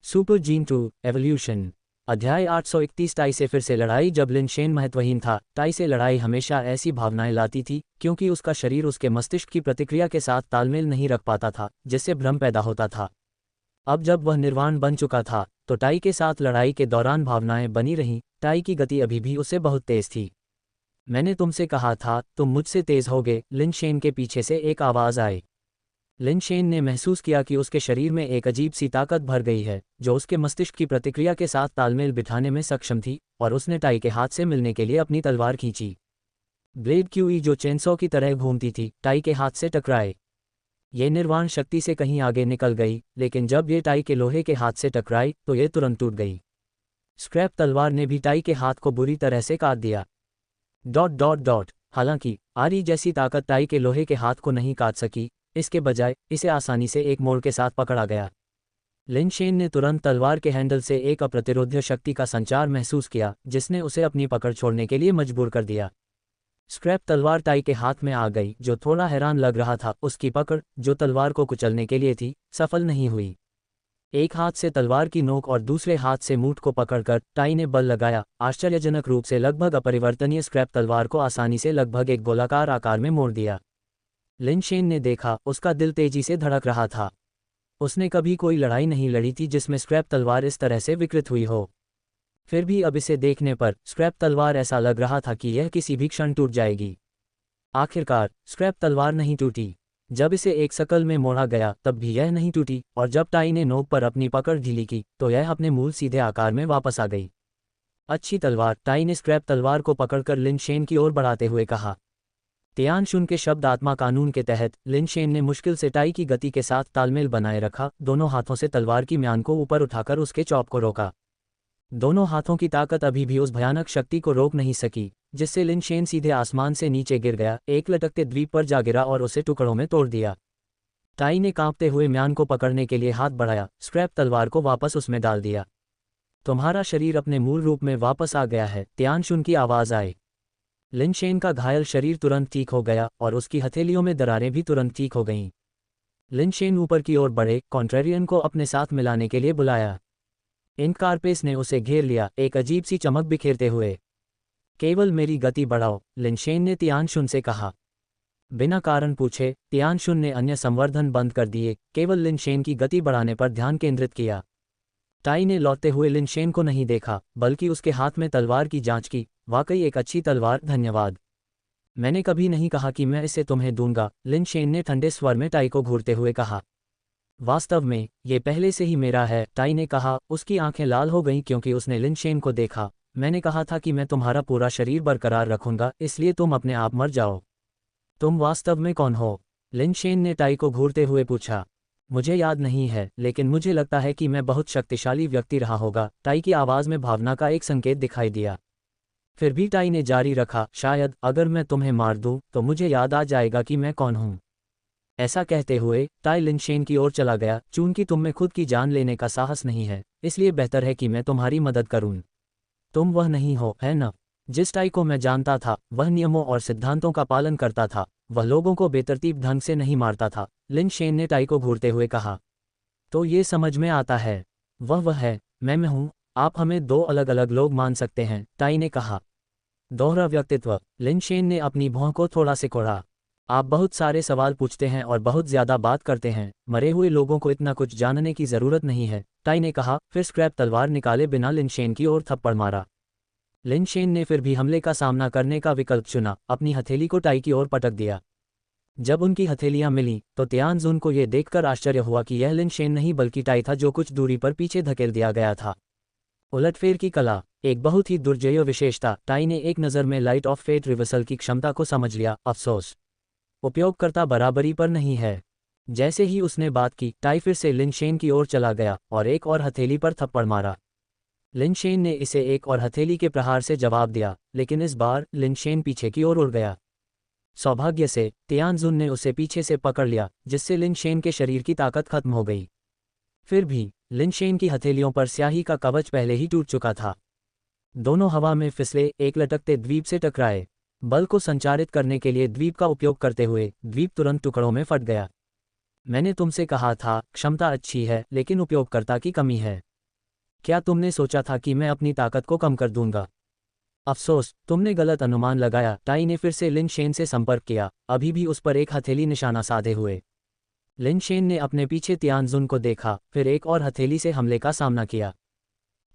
Super gene 2 evolution. अध्याय 831 tie से फिर से लड़ाई। जब लिन शेन महत्वहीन था, टाई से लड़ाई हमेशा ऐसी भावनाएं लाती थी क्योंकि उसका शरीर उसके मस्तिष्क की प्रतिक्रिया के साथ तालमेल नहीं रख पाता था, जिससे भ्रम पैदा होता था। अब जब वह निर्वाण बन चुका था तो टाई के साथ लड़ाई के दौरान भावनाएं बनी रहीं। टाई की गति अभी भी उससे बहुत तेज थी। मैंने तुमसे कहा था तुम मुझसे तेज होगे, लिन शेन के पीछे से एक आवाज़ आई। लिन शेन ने महसूस किया कि उसके शरीर में एक अजीब सी ताकत भर गई है जो उसके मस्तिष्क की प्रतिक्रिया के साथ तालमेल बिठाने में सक्षम थी, और उसने टाई के हाथ से मिलने के लिए अपनी तलवार खींची। ब्लेड क्यूई जो चेनसॉ की तरह घूमती थी, टाई के हाथ से टकराए। ये निर्वाण शक्ति से कहीं आगे निकल गई, लेकिन जब ये टाई के लोहे के हाथ से टकराई तो ये तुरंत टूट गई। स्क्रैप तलवार ने भी टाई के हाथ को बुरी तरह से काट दिया। हालांकि आरी जैसी ताकत टाई के लोहे के हाथ को नहीं काट सकी, इसके बजाय इसे आसानी से एक मोड़ के साथ पकड़ा गया। लिन शेन ने तुरंत तलवार के हैंडल से एक अप्रतिरोध्य शक्ति का संचार महसूस किया, जिसने उसे अपनी पकड़ छोड़ने के लिए मजबूर कर दिया। स्क्रैप तलवार टाई के हाथ में आ गई, जो थोड़ा हैरान लग रहा था। उसकी पकड़, जो तलवार को कुचलने के लिए थी, सफल नहीं हुई। एक हाथ से तलवार की नोक और दूसरे हाथ से मूठ को पकड़कर टाई ने बल लगाया। आश्चर्यजनक रूप से लगभग अपरिवर्तनीय स्क्रैप तलवार को आसानी से लगभग एक गोलाकार आकार में मोड़ दिया। लिन शेन ने देखा, उसका दिल तेजी से धड़क रहा था। उसने कभी कोई लड़ाई नहीं लड़ी थी जिसमें स्क्रैप तलवार इस तरह से विकृत हुई हो। फिर भी अब इसे देखने पर स्क्रैप तलवार ऐसा लग रहा था कि यह किसी भी क्षण टूट जाएगी। आखिरकार स्क्रैप तलवार नहीं टूटी। जब इसे एक शकल में मोड़ा गया तब भी यह नहीं टूटी, और जब टाई ने नोक पर अपनी पकड़ ढीली की तो यह अपने मूल सीधे आकार में वापस आ गई। अच्छी तलवार, टाई ने स्क्रैप तलवार को पकड़कर लिन शेन की ओर बढ़ाते हुए कहा। तियानशुन के शब्द आत्मा कानून के तहत लिन शेन ने मुश्किल से टाई की गति के साथ तालमेल बनाए रखा। दोनों हाथों से तलवार की म्यान को ऊपर उठाकर उसके चॉप को रोका। दोनों हाथों की ताकत अभी भी उस भयानक शक्ति को रोक नहीं सकी, जिससे लिन शेन सीधे आसमान से नीचे गिर गया, एक लटकते द्वीप पर जा गिरा और उसे टुकड़ों में तोड़ दिया। टाई ने कांपते हुए म्यान को पकड़ने के लिए हाथ बढ़ाया, स्क्रैप तलवार को वापस उसमें डाल दिया। तुम्हारा शरीर अपने मूल रूप में वापस आ गया है, तियानशुन की आवाज़ आई। लिन शेन का घायल शरीर तुरंत ठीक हो गया और उसकी हथेलियों में दरारें भी तुरंत ठीक हो गईं। लिन शेन ऊपर की ओर बढ़े, कॉन्ट्रेरियन को अपने साथ मिलाने के लिए बुलाया। इनकारपेस ने उसे घेर लिया, एक अजीब सी चमक बिखेरते हुए। केवल मेरी गति बढ़ाओ, लिन शेन ने तियानशुन से कहा। बिना कारण पूछे तियानशुन ने अन्य संवर्धन बंद कर दिए, केवल लिन शेन की गति बढ़ाने पर ध्यान केंद्रित किया। टाई ने लौटते हुए लिन शेन को नहीं देखा, बल्कि उसके हाथ में तलवार की जांच की। वाकई एक अच्छी तलवार, धन्यवाद। मैंने कभी नहीं कहा कि मैं इसे तुम्हें दूंगा, लिन शेन ने ठंडे स्वर में टाई को घूरते हुए कहा। वास्तव में ये पहले से ही मेरा है, टाई ने कहा। उसकी आंखें लाल हो गईं क्योंकि उसने लिन शेन को देखा। मैंने कहा था कि मैं तुम्हारा पूरा शरीर बरकरार रखूंगा, इसलिए तुम अपने आप मर जाओ। तुम वास्तव में कौन हो? लिन शेन ने टाई को घूरते हुए पूछा। मुझे याद नहीं है, लेकिन मुझे लगता है कि मैं बहुत शक्तिशाली व्यक्ति रहा होगा। टाई की आवाज़ में भावना का एक संकेत दिखाई दिया। फिर भी टाई ने जारी रखा, शायद अगर मैं तुम्हें मार दूं तो मुझे याद आ जाएगा कि मैं कौन हूं। ऐसा कहते हुए टाई लिन शेन की ओर चला गया। चूंकि तुम में खुद की जान लेने का साहस नहीं है, इसलिए बेहतर है कि मैं तुम्हारी मदद करूं। तुम वह नहीं हो, है न? जिस टाई को मैं जानता था, वह नियमों और सिद्धांतों का पालन करता था। वह लोगों को बेतरतीब ढंग से नहीं मारता था, लिन शेन ने टाई को घूरते हुए कहा। तो ये समझ में आता है। वह है, मैं हूँ। आप हमें दो अलग अलग लोग मान सकते हैं, टाई ने कहा। दोहरा व्यक्तित्व, लिन शेन ने अपनी भौं को थोड़ा सिकोड़ा। आप बहुत सारे सवाल पूछते हैं और बहुत ज्यादा बात करते हैं। मरे हुए लोगों को इतना कुछ जानने की जरूरत नहीं है, टाई ने कहा। फिर स्क्रैप तलवार निकाले बिना लिन शेन की ओर थप्पड़ मारा। लिन शेन ने फिर भी हमले का सामना करने का विकल्प चुना, अपनी हथेली को टाई की ओर पटक दिया। जब उनकी हथेलियां मिलीं तो तियानजुन को यह देखकर आश्चर्य हुआ कि यह लिन शेन नहीं बल्कि टाई था, जो कुछ दूरी पर पीछे धकेल दिया गया था। उलटफेर की कला, एक बहुत ही दुर्जेय विशेषता। टाई ने एक नज़र में लाइट ऑफ फेट रिवर्सल की क्षमता को समझ लिया। अफसोस, उपयोगकर्ता बराबरी पर नहीं है। जैसे ही उसने बात की, टाई फिर से लिन शेन की ओर चला गया और एक और हथेली पर थप्पड़ मारा। लिन शेन ने इसे एक और हथेली के प्रहार से जवाब दिया, लेकिन इस बार लिन शेन पीछे की ओर उड़ गया। सौभाग्य से तियानजुन ने उसे पीछे से पकड़ लिया, जिससे लिन शेन के शरीर की ताकत खत्म हो गई। फिर भी लिन शेन की हथेलियों पर स्याही का कवच पहले ही टूट चुका था। दोनों हवा में फिसले, एक लटकते द्वीप से टकराए। बल को संचारित करने के लिए द्वीप का उपयोग करते हुए द्वीप तुरंत टुकड़ों में फट गया। मैंने तुमसे कहा था, क्षमता अच्छी है लेकिन उपयोगकर्ता की कमी है। क्या तुमने सोचा था कि मैं अपनी ताकत को कम कर दूंगा? अफसोस, तुमने गलत अनुमान लगाया। टाई ने फिर से लिन शेन से संपर्क किया, अभी भी उस पर एक हथेली निशाना साधे हुए। लिन शेन ने अपने पीछे तियानजुन को देखा, फिर एक और हथेली से हमले का सामना किया।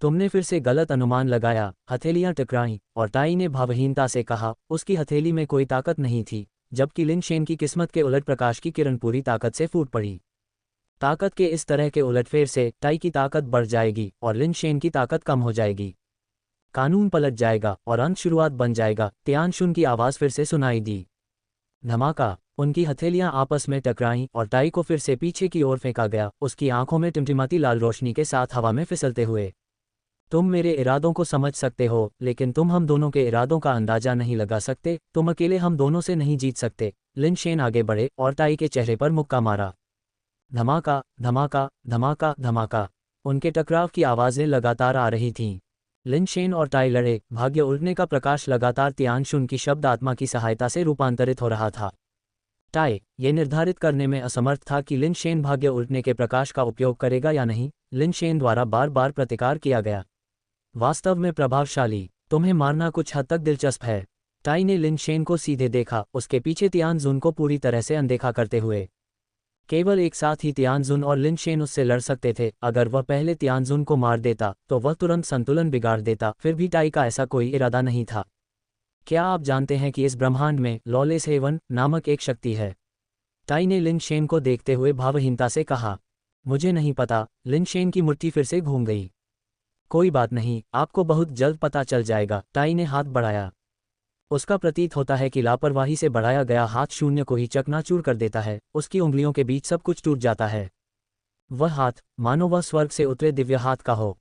तुमने फिर से गलत अनुमान लगाया। हथेलियां टकराईं, और टाई ने भावहीनता से कहा, उसकी हथेली में कोई ताकत नहीं थी, जबकि लिन शेन की किस्मत के उलट प्रकाश की किरण पूरी ताकत से फूट पड़ी। ताकत के इस तरह के उलटफेर से टाई की ताकत बढ़ जाएगी और लिन शेन की ताकत कम हो जाएगी। कानून पलट जाएगा और अंत शुरुआत बन जाएगा। तियानशुन की आवाज़ फिर से सुनाई दी। धमाका! उनकी हथेलियां आपस में टकराईं और टाई को फिर से पीछे की ओर फेंका गया, उसकी आंखों में टिमटिमाती लाल रोशनी के साथ हवा में फिसलते हुए। तुम मेरे इरादों को समझ सकते हो, लेकिन तुम हम दोनों के इरादों का अंदाजा नहीं लगा सकते। तुम अकेले हम दोनों से नहीं जीत सकते। लिन शेन आगे बढ़े और टाई के चेहरे पर मुक्का मारा। धमाका, धमाका, धमाका, धमाका। उनके टकराव की आवाज़ें लगातार आ रही थीं। लिन शेन और टाई लड़े, भाग्य उलटने का प्रकाश लगातार तियानशुन की शब्द आत्मा की सहायता से रूपांतरित हो रहा था। टाई ये निर्धारित करने में असमर्थ था कि लिन शेन भाग्य उलटने के प्रकाश का उपयोग करेगा या नहीं। लिन शेन द्वारा बार बार प्रतिकार किया गया। वास्तव में प्रभावशाली, तुम्हें मारना कुछ हद तक दिलचस्प है। टाई ने लिन शेन को सीधे देखा, उसके पीछे तियानजुन को पूरी तरह से अनदेखा करते हुए। केवल एक साथ ही तियानजुन और लिन शेन उससे लड़ सकते थे। अगर वह पहले तियानजुन को मार देता तो वह तुरंत संतुलन बिगाड़ देता। फिर भी टाई का ऐसा कोई इरादा नहीं था। क्या आप जानते हैं कि इस ब्रह्मांड में लॉलेस हेवन नामक एक शक्ति है? टाई ने लिन शेन को देखते हुए भावहीनता से कहा। मुझे नहीं पता। लिन शेन की मुट्ठी फिर से घूम गई। कोई बात नहीं, आपको बहुत जल्द पता चल जाएगा। टाई ने हाथ बढ़ाया। उसका प्रतीत होता है कि लापरवाही से बढ़ाया गया हाथ शून्य को ही चकनाचूर कर देता है। उसकी उंगलियों के बीच सब कुछ टूट जाता है। वह हाथ मानो वह स्वर्ग से उतरे दिव्य हाथ का हो।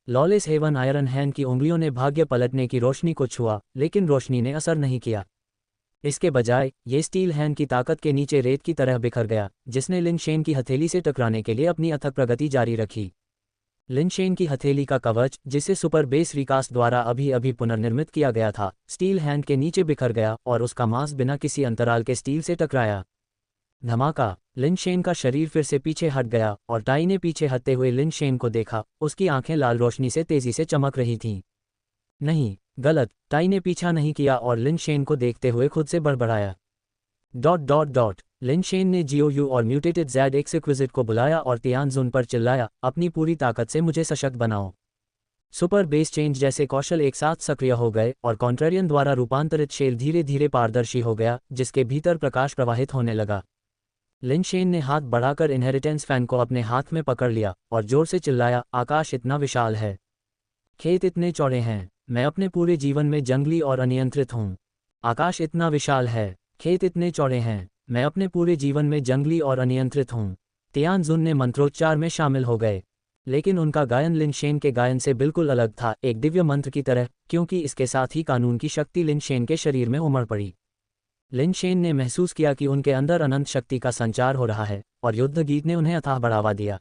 लॉलेस हेवन आयरन हैंड की उंगलियों ने भाग्य पलटने की रोशनी को छुआ, लेकिन रोशनी ने असर नहीं किया। इसके बजाय ये स्टील हैंड की ताकत के नीचे रेत की तरह बिखर गया, जिसने लिन शेन की हथेली से टकराने के लिए अपनी अथक प्रगति जारी रखी। लिन शेन की हथेली का कवच, जिसे सुपर बेस रिकास्ट द्वारा अभी अभी पुनर्निर्मित किया गया था, स्टील हैंड के नीचे बिखर गया और उसका मांस बिना किसी अंतराल के स्टील से टकराया। धमाका! लिन शेन का शरीर फिर से पीछे हट गया और टाई ने पीछे हटते हुए लिन शेन को देखा। उसकी आंखें लाल रोशनी से तेजी से चमक रही थीं। नहीं, गलत। टाई ने पीछा नहीं किया और लिन शेन को देखते हुए खुद से बड़बड़ाया। Dot dot dot. Lin Shen ने जिओयू और म्यूटेटेड ज़ैड एक्सक्विजिट को बुलाया और तियानजुन पर चिल्लाया, अपनी पूरी ताकत से मुझे सशक्त बनाओ। सुपर बेस चेंज जैसे कौशल एक साथ सक्रिय हो गए और कॉन्ट्रेरियन द्वारा रूपांतरित शेल धीरे धीरे पारदर्शी हो गया, जिसके भीतर प्रकाश प्रवाहित होने लगा। लिन शेन ने हाथ बढ़ाकर इनहेरिटेंस फैन को अपने हाथ में पकड़ लिया और जोर से चिल्लाया, आकाश इतना विशाल है, खेत इतने चौड़े हैं, मैं अपने पूरे जीवन में जंगली और अनियंत्रित हूँ। आकाश इतना विशाल है, खेत इतने चौड़े हैं, मैं अपने पूरे जीवन में जंगली और अनियंत्रित हूँ। तियानजुन ने मंत्रोच्चार में शामिल हो गए, लेकिन उनका गायन लिन शेन के गायन से बिल्कुल अलग था, एक दिव्य मंत्र की तरह, क्योंकि इसके साथ ही कानून की शक्ति लिन शेन के शरीर में उमड़ पड़ी। लिन शेन ने महसूस किया कि उनके अंदर अनंत शक्ति का संचार हो रहा है, और युद्ध गीत ने उन्हें अथाह बढ़ावा दिया।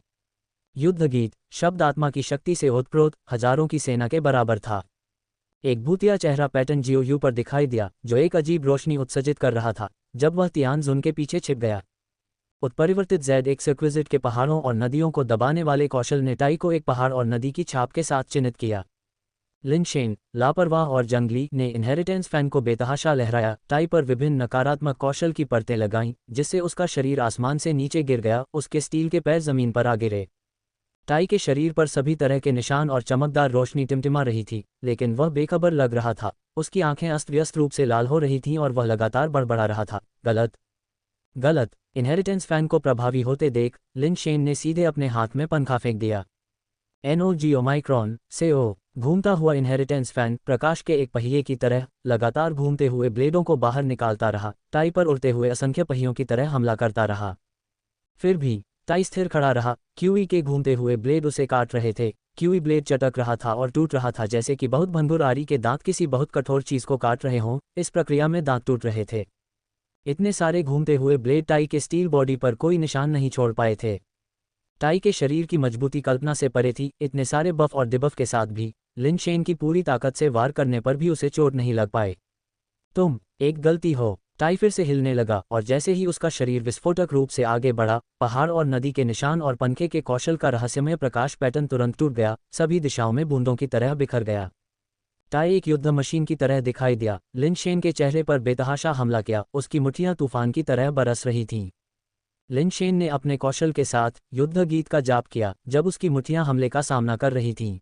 युद्ध गीत शब्द आत्मा की शक्ति से ओतप्रोत हजारों की सेना के बराबर था। एक भूतिया चेहरा पैटर्न जिओयू पर दिखाई दिया, जो एक अजीब रोशनी उत्सर्जित कर रहा था जब वह तियानजुन के पीछे छिप गया। उत्परिवर्तित ज़ैड एक्सक्विजिट के पहाड़ों और नदियों को दबाने वाले कौशल ने टाई को एक पहाड़ और नदी की छाप के साथ चिन्हित किया। लिन शेन, लापरवाह और जंगली, ने इनहेरिटेंस फैन को बेतहाशा लहराया। टाई पर विभिन्न नकारात्मक कौशल की परतें लगाईं, जिससे उसका शरीर आसमान से नीचे गिर गया, उसके स्टील के पैर जमीन पर आ गिरे। टाई के शरीर पर सभी तरह के निशान और चमकदार रोशनी टिमटिमा रही थी, लेकिन वह बेखबर लग रहा था। उसकी आंखें अस्त व्यस्त रूप से लाल हो रही थीं और वह लगातार बड़बड़ा रहा था, गलत, गलत। इनहेरिटेंस फैन को प्रभावी होते देख लिन शेन ने सीधे अपने हाथ में पंखा फेंक दिया। NOG ओमाइक्रॉन से ओ घूमता हुआ इनहेरिटेंस फैन प्रकाश के एक पहिए की तरह लगातार घूमते हुए ब्लेडों को बाहर निकालता रहा, टाई पर उड़ते हुए असंख्य पहियों की तरह हमला करता रहा। फिर भी टाई स्थिर खड़ा रहा। क्यूई के घूमते हुए ब्लेड उसे काट रहे थे। क्यूई ब्लेड चटक रहा था और टूट रहा था, जैसे कि बहुत भंगुर आरी के दांत किसी बहुत कठोर चीज को काट रहे हों। इस प्रक्रिया में दांत टूट रहे थे। इतने सारे घूमते हुए ब्लेड टाई के स्टील बॉडी पर कोई निशान नहीं छोड़ पाए थे। टाई के शरीर की मजबूती कल्पना से परे थी। इतने सारे बफ और डिबफ के साथ भी लिन शेन की पूरी ताकत से वार करने पर भी उसे चोट नहीं लग पाए। तुम एक गलती हो। टाई फिर से हिलने लगा और जैसे ही उसका शरीर विस्फोटक रूप से आगे बढ़ा, पहाड़ और नदी के निशान और पंखे के कौशल का रहस्यमय प्रकाश पैटर्न तुरंत टूट गया, सभी दिशाओं में बूंदों की तरह बिखर गया। टाई एक युद्ध मशीन की तरह दिखाई दिया। लिन शेन के चेहरे पर बेतहाशा हमला किया, उसकी मुट्ठियां तूफान की तरह बरस रही थीं। लिन शेन ने अपने कौशल के साथ युद्ध गीत का जाप किया जब उसकी मुट्ठियां हमले का सामना कर रही थीं।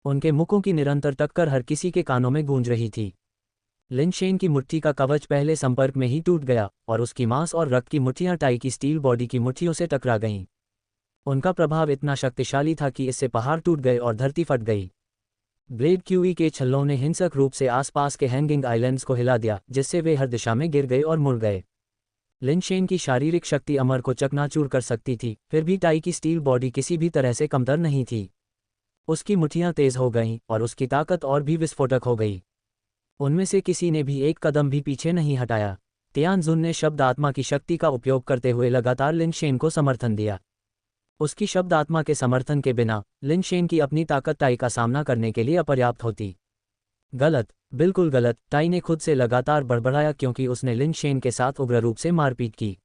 उनके मुखों की निरंतर टक्कर हर किसी के कानों में गूंज रही थी। लिन शेन की मुट्ठी का कवच पहले संपर्क में ही टूट गया और उसकी मांस और रक्त की मुट्ठियां टाई की स्टील बॉडी की मुट्ठियों से टकरा गईं। उनका प्रभाव इतना शक्तिशाली था कि इससे पहाड़ टूट गए और धरती फट गई। ब्लेड क्यूई के छल्लों ने हिंसक रूप से आसपास के हैंगिंग आइलैंड्स को हिला दिया, जिससे वे हर दिशा में गिर गए और मुड़ गए। लिन शेन की शारीरिक शक्ति अमर को चकनाचूर कर सकती थी, फिर भी टाई की स्टील बॉडी किसी भी तरह से कमतर नहीं थी। उसकी मुट्ठियां तेज हो गईं और उसकी ताकत और भी विस्फोटक हो गई। उनमें से किसी ने भी एक कदम भी पीछे नहीं हटाया। तियानजुन ने शब्द आत्मा की शक्ति का उपयोग करते हुए लगातार लिन शेन को समर्थन दिया। उसकी शब्द आत्मा के समर्थन के बिना लिन शेन की अपनी ताकत टाई का सामना करने के लिए अपर्याप्त होती। गलत, बिल्कुल गलत, टाई ने खुद से लगातार बड़बड़ाया क्योंकि उसने लिन शेन के साथ उग्र रूप से मारपीट की।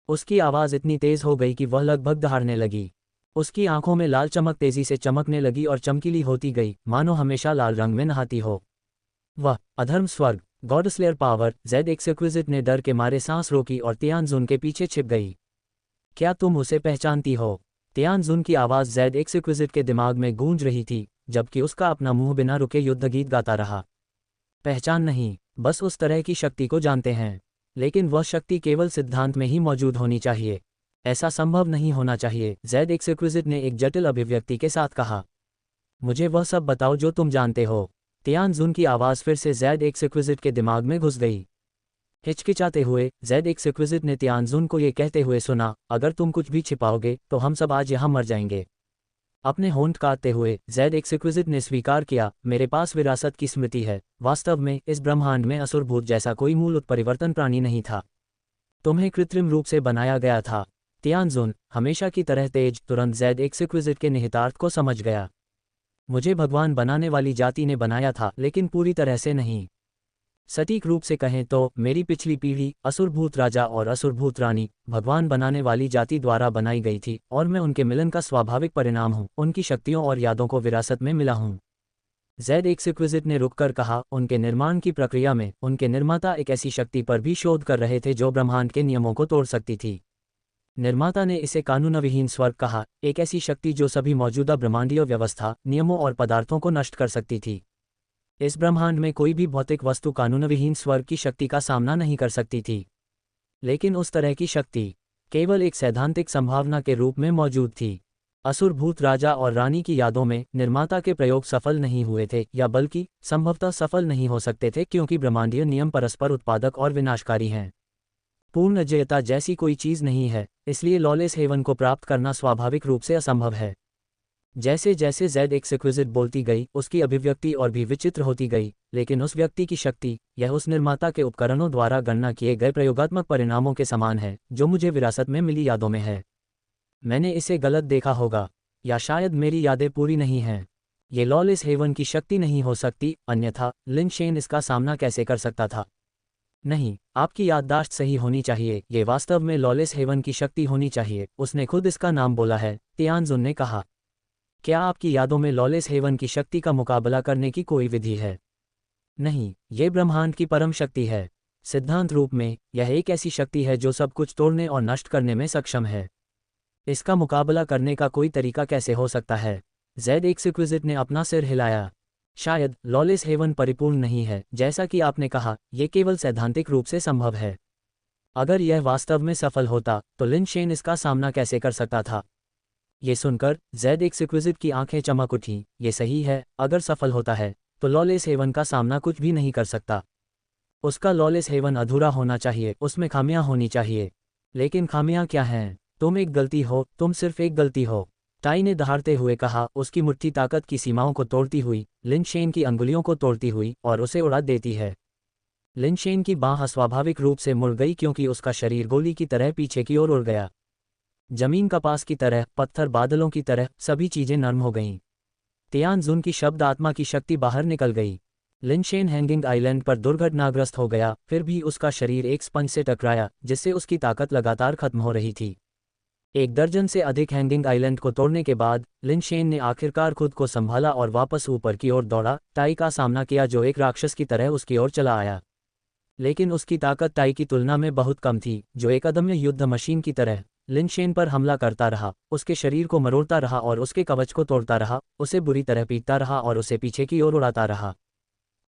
उसकी आवाज़ इतनी तेज हो गई कि वह लगभग दहाड़ने लगी। उसकी आंखों में लाल चमक तेजी से चमकने लगी और चमकीली होती गई, मानो हमेशा लाल रंग में नहाती हो। वह अधर्म स्वर्ग, गॉडस्लेयर पावर, जेड एक्सक्विजिट ने डर के मारे सांस रोकी और तियानजुन के पीछे छिप गई। क्या तुम उसे पहचानती हो? तियानजुन की आवाज़ जेड एक्सक्विजिट के दिमाग में गूंज रही थी, जबकि उसका अपना मुंह बिना रुके युद्ध गीत गाता रहा। पहचान नहीं, बस उस तरह की शक्ति को जानते हैं। लेकिन वह शक्ति केवल सिद्धांत में ही मौजूद होनी चाहिए। ऐसा संभव नहीं होना चाहिए, जेड एक्सक्विजिट ने एक जटिल अभिव्यक्ति के साथ कहा। मुझे वह सब बताओ जो तुम जानते हो। तियानजुन की आवाज़ फिर से जेड एक्सक्विजिट के दिमाग में घुस गई। हिचकिचाते हुए जेड एक्सक्विजिट ने तियानजुन को ये कहते हुए सुना, अगर तुम कुछ भी छिपाओगे तो हम सब आज यहाँ मर जाएंगे। अपने होंठ काटते हुए जेड एक्सक्विजिट ने स्वीकार किया, मेरे पास विरासत की स्मृति है। वास्तव में इस ब्रह्मांड में असुरभूत जैसा कोई मूल उत्परिवर्तन प्राणी नहीं था। तुम्हें कृत्रिम रूप से बनाया गया था। तियानजुन, हमेशा की तरह तेज, तुरंत जेड एक्सक्विजिट के निहितार्थ को समझ गया। मुझे भगवान बनाने वाली जाति ने बनाया था, लेकिन पूरी तरह से नहीं। सटीक रूप से कहें तो मेरी पिछली पीढ़ी, असुरभूत राजा और असुरभूत रानी, भगवान बनाने वाली जाति द्वारा बनाई गई थी और मैं उनके मिलन का स्वाभाविक परिणाम हूँ, उनकी शक्तियों और यादों को विरासत में मिला हूँ। जेड एक्सक्विजिट ने रुककर कहा, उनके निर्माण की प्रक्रिया में उनके निर्माता एक ऐसी शक्ति पर भी शोध कर रहे थे जो ब्रह्मांड के नियमों को तोड़ सकती थी। निर्माता ने इसे कानूनविहीन स्वर्ग कहा, एक ऐसी शक्ति जो सभी मौजूदा ब्रह्मांडीय व्यवस्था, नियमों और पदार्थों को नष्ट कर सकती थी। इस ब्रह्मांड में कोई भी भौतिक वस्तु कानूनविहीन स्वर्ग की शक्ति का सामना नहीं कर सकती थी। लेकिन उस तरह की शक्ति केवल एक सैद्धांतिक संभावना के रूप में मौजूद थी। असुरभूत राजा और रानी की यादों में निर्माता के प्रयोग सफल नहीं हुए थे, या बल्कि संभवतः सफल नहीं हो सकते थे क्योंकि ब्रह्मांडीय नियम परस्पर उत्पादक और विनाशकारी हैं। पूर्ण अजयता जैसी कोई चीज़ नहीं है, इसलिए लॉलेस हेवन को प्राप्त करना स्वाभाविक रूप से असंभव है। जैसे जैसे जेड एक्सक्विजिट बोलती गई, उसकी अभिव्यक्ति और भी विचित्र होती गई, लेकिन उस व्यक्ति की शक्ति, यह उस निर्माता के उपकरणों द्वारा गणना किए गए प्रयोगात्मक परिणामों के समान है, जो मुझे विरासत में मिली यादों में है। मैंने इसे गलत देखा होगा, या शायद मेरी यादें पूरी नहीं हैं। ये लॉलेस हेवन की शक्ति नहीं हो सकती, अन्यथा लिन शेन इसका सामना कैसे कर सकता था? नहीं, आपकी याददाश्त सही होनी चाहिए, ये वास्तव में लॉलेस हेवन की शक्ति होनी चाहिए। उसने खुद इसका नाम बोला है, तियानजुन ने कहा। क्या आपकी यादों में लॉलेस हेवन की शक्ति का मुकाबला करने की कोई विधि है? नहीं, ये ब्रह्मांड की परम शक्ति है। सिद्धांत रूप में यह एक ऐसी शक्ति है जो सब कुछ तोड़ने और नष्ट करने में सक्षम है। इसका मुकाबला करने का कोई तरीका कैसे हो सकता है? जेड एक्सक्विजिट ने अपना सिर हिलाया। शायद लॉलेस हेवन परिपूर्ण नहीं है, जैसा कि आपने कहा, यह केवल सैद्धांतिक रूप से संभव है। अगर यह वास्तव में सफल होता तो लिन शेन इसका सामना कैसे कर सकता था? ये सुनकर जेड एक्सक्विजिट की आंखें चमक उठीं। ये सही है, अगर सफल होता है तो लॉलेस हेवन का सामना कुछ भी नहीं कर सकता। उसका लॉलेस हेवन अधूरा होना चाहिए, उसमें खामियां होनी चाहिए। लेकिन खामियां क्या हैं? तुम एक गलती हो, तुम सिर्फ एक गलती हो, टाई ने दहाड़ते हुए कहा, उसकी मुट्ठी ताकत की सीमाओं को तोड़ती हुई, लिन शेन की अंगुलियों को तोड़ती हुई और उसे उड़ा देती है। लिन शेन की बाँह अस्वाभाविक रूप से मुड़ गई क्योंकि उसका शरीर गोली की तरह पीछे की ओर उड़ गया। जमीन कपास की तरह, पत्थर बादलों की तरह, सभी चीजें नर्म हो गईं। तियानजुन की शब्द आत्मा की शक्ति बाहर निकल गई। लिनशेन हैंगिंग आइलैंड पर दुर्घटनाग्रस्त हो गया, फिर भी उसका शरीर एक स्पंज से टकराया जिससे उसकी ताकत लगातार खत्म हो रही थी। एक दर्जन से अधिक हैंगिंग आइलैंड को तोड़ने के बाद लिनशेन ने आखिरकार खुद को संभाला और वापस ऊपर की ओर दौड़ा, टाई का सामना किया जो एक राक्षस की तरह उसकी ओर चला आया। लेकिन उसकी ताकत टाई की तुलना में बहुत कम थी, जो एक अदम्य युद्ध मशीन की तरह लिनशेन पर हमला करता रहा, उसके शरीर को मरोड़ता रहा और उसके कवच को तोड़ता रहा, उसे बुरी तरह पीटता रहा और उसे पीछे की ओर उड़ाता रहा।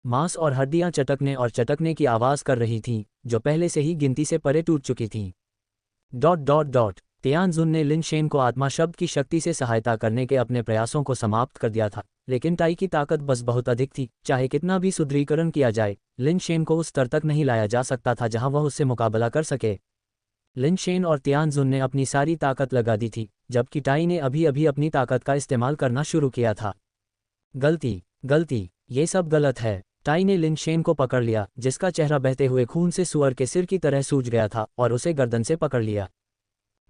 मांस और हड्डियां चटकने की आवाज़ कर रही थीं, जो पहले से ही गिनती से परे टूट चुकी थीं। तियानजुन ने लिनशेन को आत्मा शब्द की शक्ति से सहायता करने के अपने प्रयासों को समाप्त कर दिया था, लेकिन टाई की ताकत बस बहुत अधिक थी। चाहे कितना भी सुदृढ़ीकरण किया जाए, लिनशेन को उस स्तर तक नहीं लाया जा सकता था जहां वह उससे मुकाबला कर सके। लिनशेन और तियानजुन ने अपनी सारी ताकत लगा दी थी, जबकि टाई ने अभी अभी अपनी ताकत का इस्तेमाल करना शुरू किया था। गलती, ये सब गलत है। टाई ने लिनशेन को पकड़ लिया, जिसका चेहरा बहते हुए खून से सुअर के सिर की तरह सूज गया था, और उसे गर्दन से पकड़ लिया।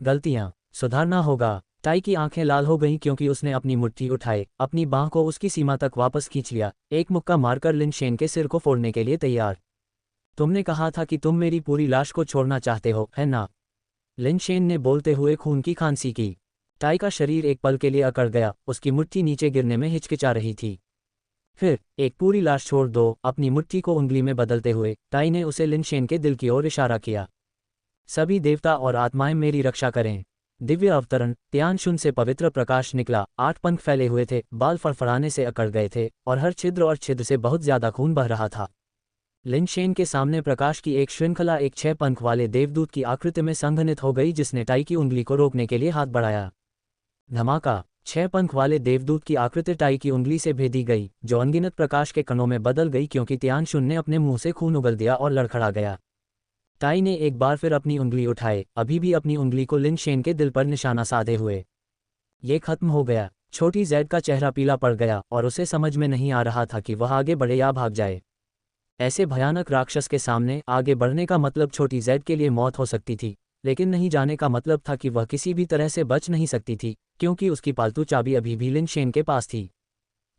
गलतियां सुधारना होगा। टाई की आंखें लाल हो गईं क्योंकि उसने अपनी मुट्ठी उठाए, अपनी बांह को उसकी सीमा तक वापस खींच लिया, एक मुक्का मारकर लिनशेन के सिर को फोड़ने के लिए तैयार। तुमने कहा था कि तुम मेरी पूरी लाश को छोड़ना चाहते हो, है ना? लिनशेन ने बोलते हुए खून की खांसी की। टाई का शरीर एक पल के लिए अकड़ गया, उसकी मुट्ठी नीचे गिरने में हिचकिचा रही थी। फिर, एक पूरी लाश छोड़ दो, अपनी मुट्ठी को उंगली में बदलते हुए टाई ने उसे लिनशेन के दिल की ओर इशारा किया। सभी देवता और आत्माएं मेरी रक्षा करें। दिव्य अवतरण। तियानशुन से पवित्र प्रकाश निकला, 8 पंख फैले हुए थे, बाल फड़फड़ाने से अकड़ गए थे, और हर छिद्र से बहुत ज्यादा खून बह रहा था। लिनशेन के सामने प्रकाश की एक श्रृंखला एक 6 पंख वाले देवदूत की आकृति में संघनित हो गई, जिसने टाई की उंगली को रोकने के लिए हाथ बढ़ाया। धमाका। 6 पंख वाले देवदूत की आकृति टाई की उंगली से भेदी गई, जो अनगिनत प्रकाश के कणों में बदल गई क्योंकि तियानशुन ने अपने मुंह से खून उगल दिया और लड़खड़ा गया। टाई ने एक बार फिर अपनी उंगली उठाए, अभी भी अपनी उंगली को लिनशेन के दिल पर निशाना साधे हुए। ये खत्म हो गया। छोटी जैड का चेहरा पीला पड़ गया और उसे समझ में नहीं आ रहा था कि वह आगे बढ़े या भाग जाए। ऐसे भयानक राक्षस के सामने आगे बढ़ने का मतलब छोटी जैड के लिए मौत हो सकती थी, लेकिन नहीं जाने का मतलब था कि वह किसी भी तरह से बच नहीं सकती थी, क्योंकि उसकी पालतू चाबी अभी भी लिनशेन के पास थी।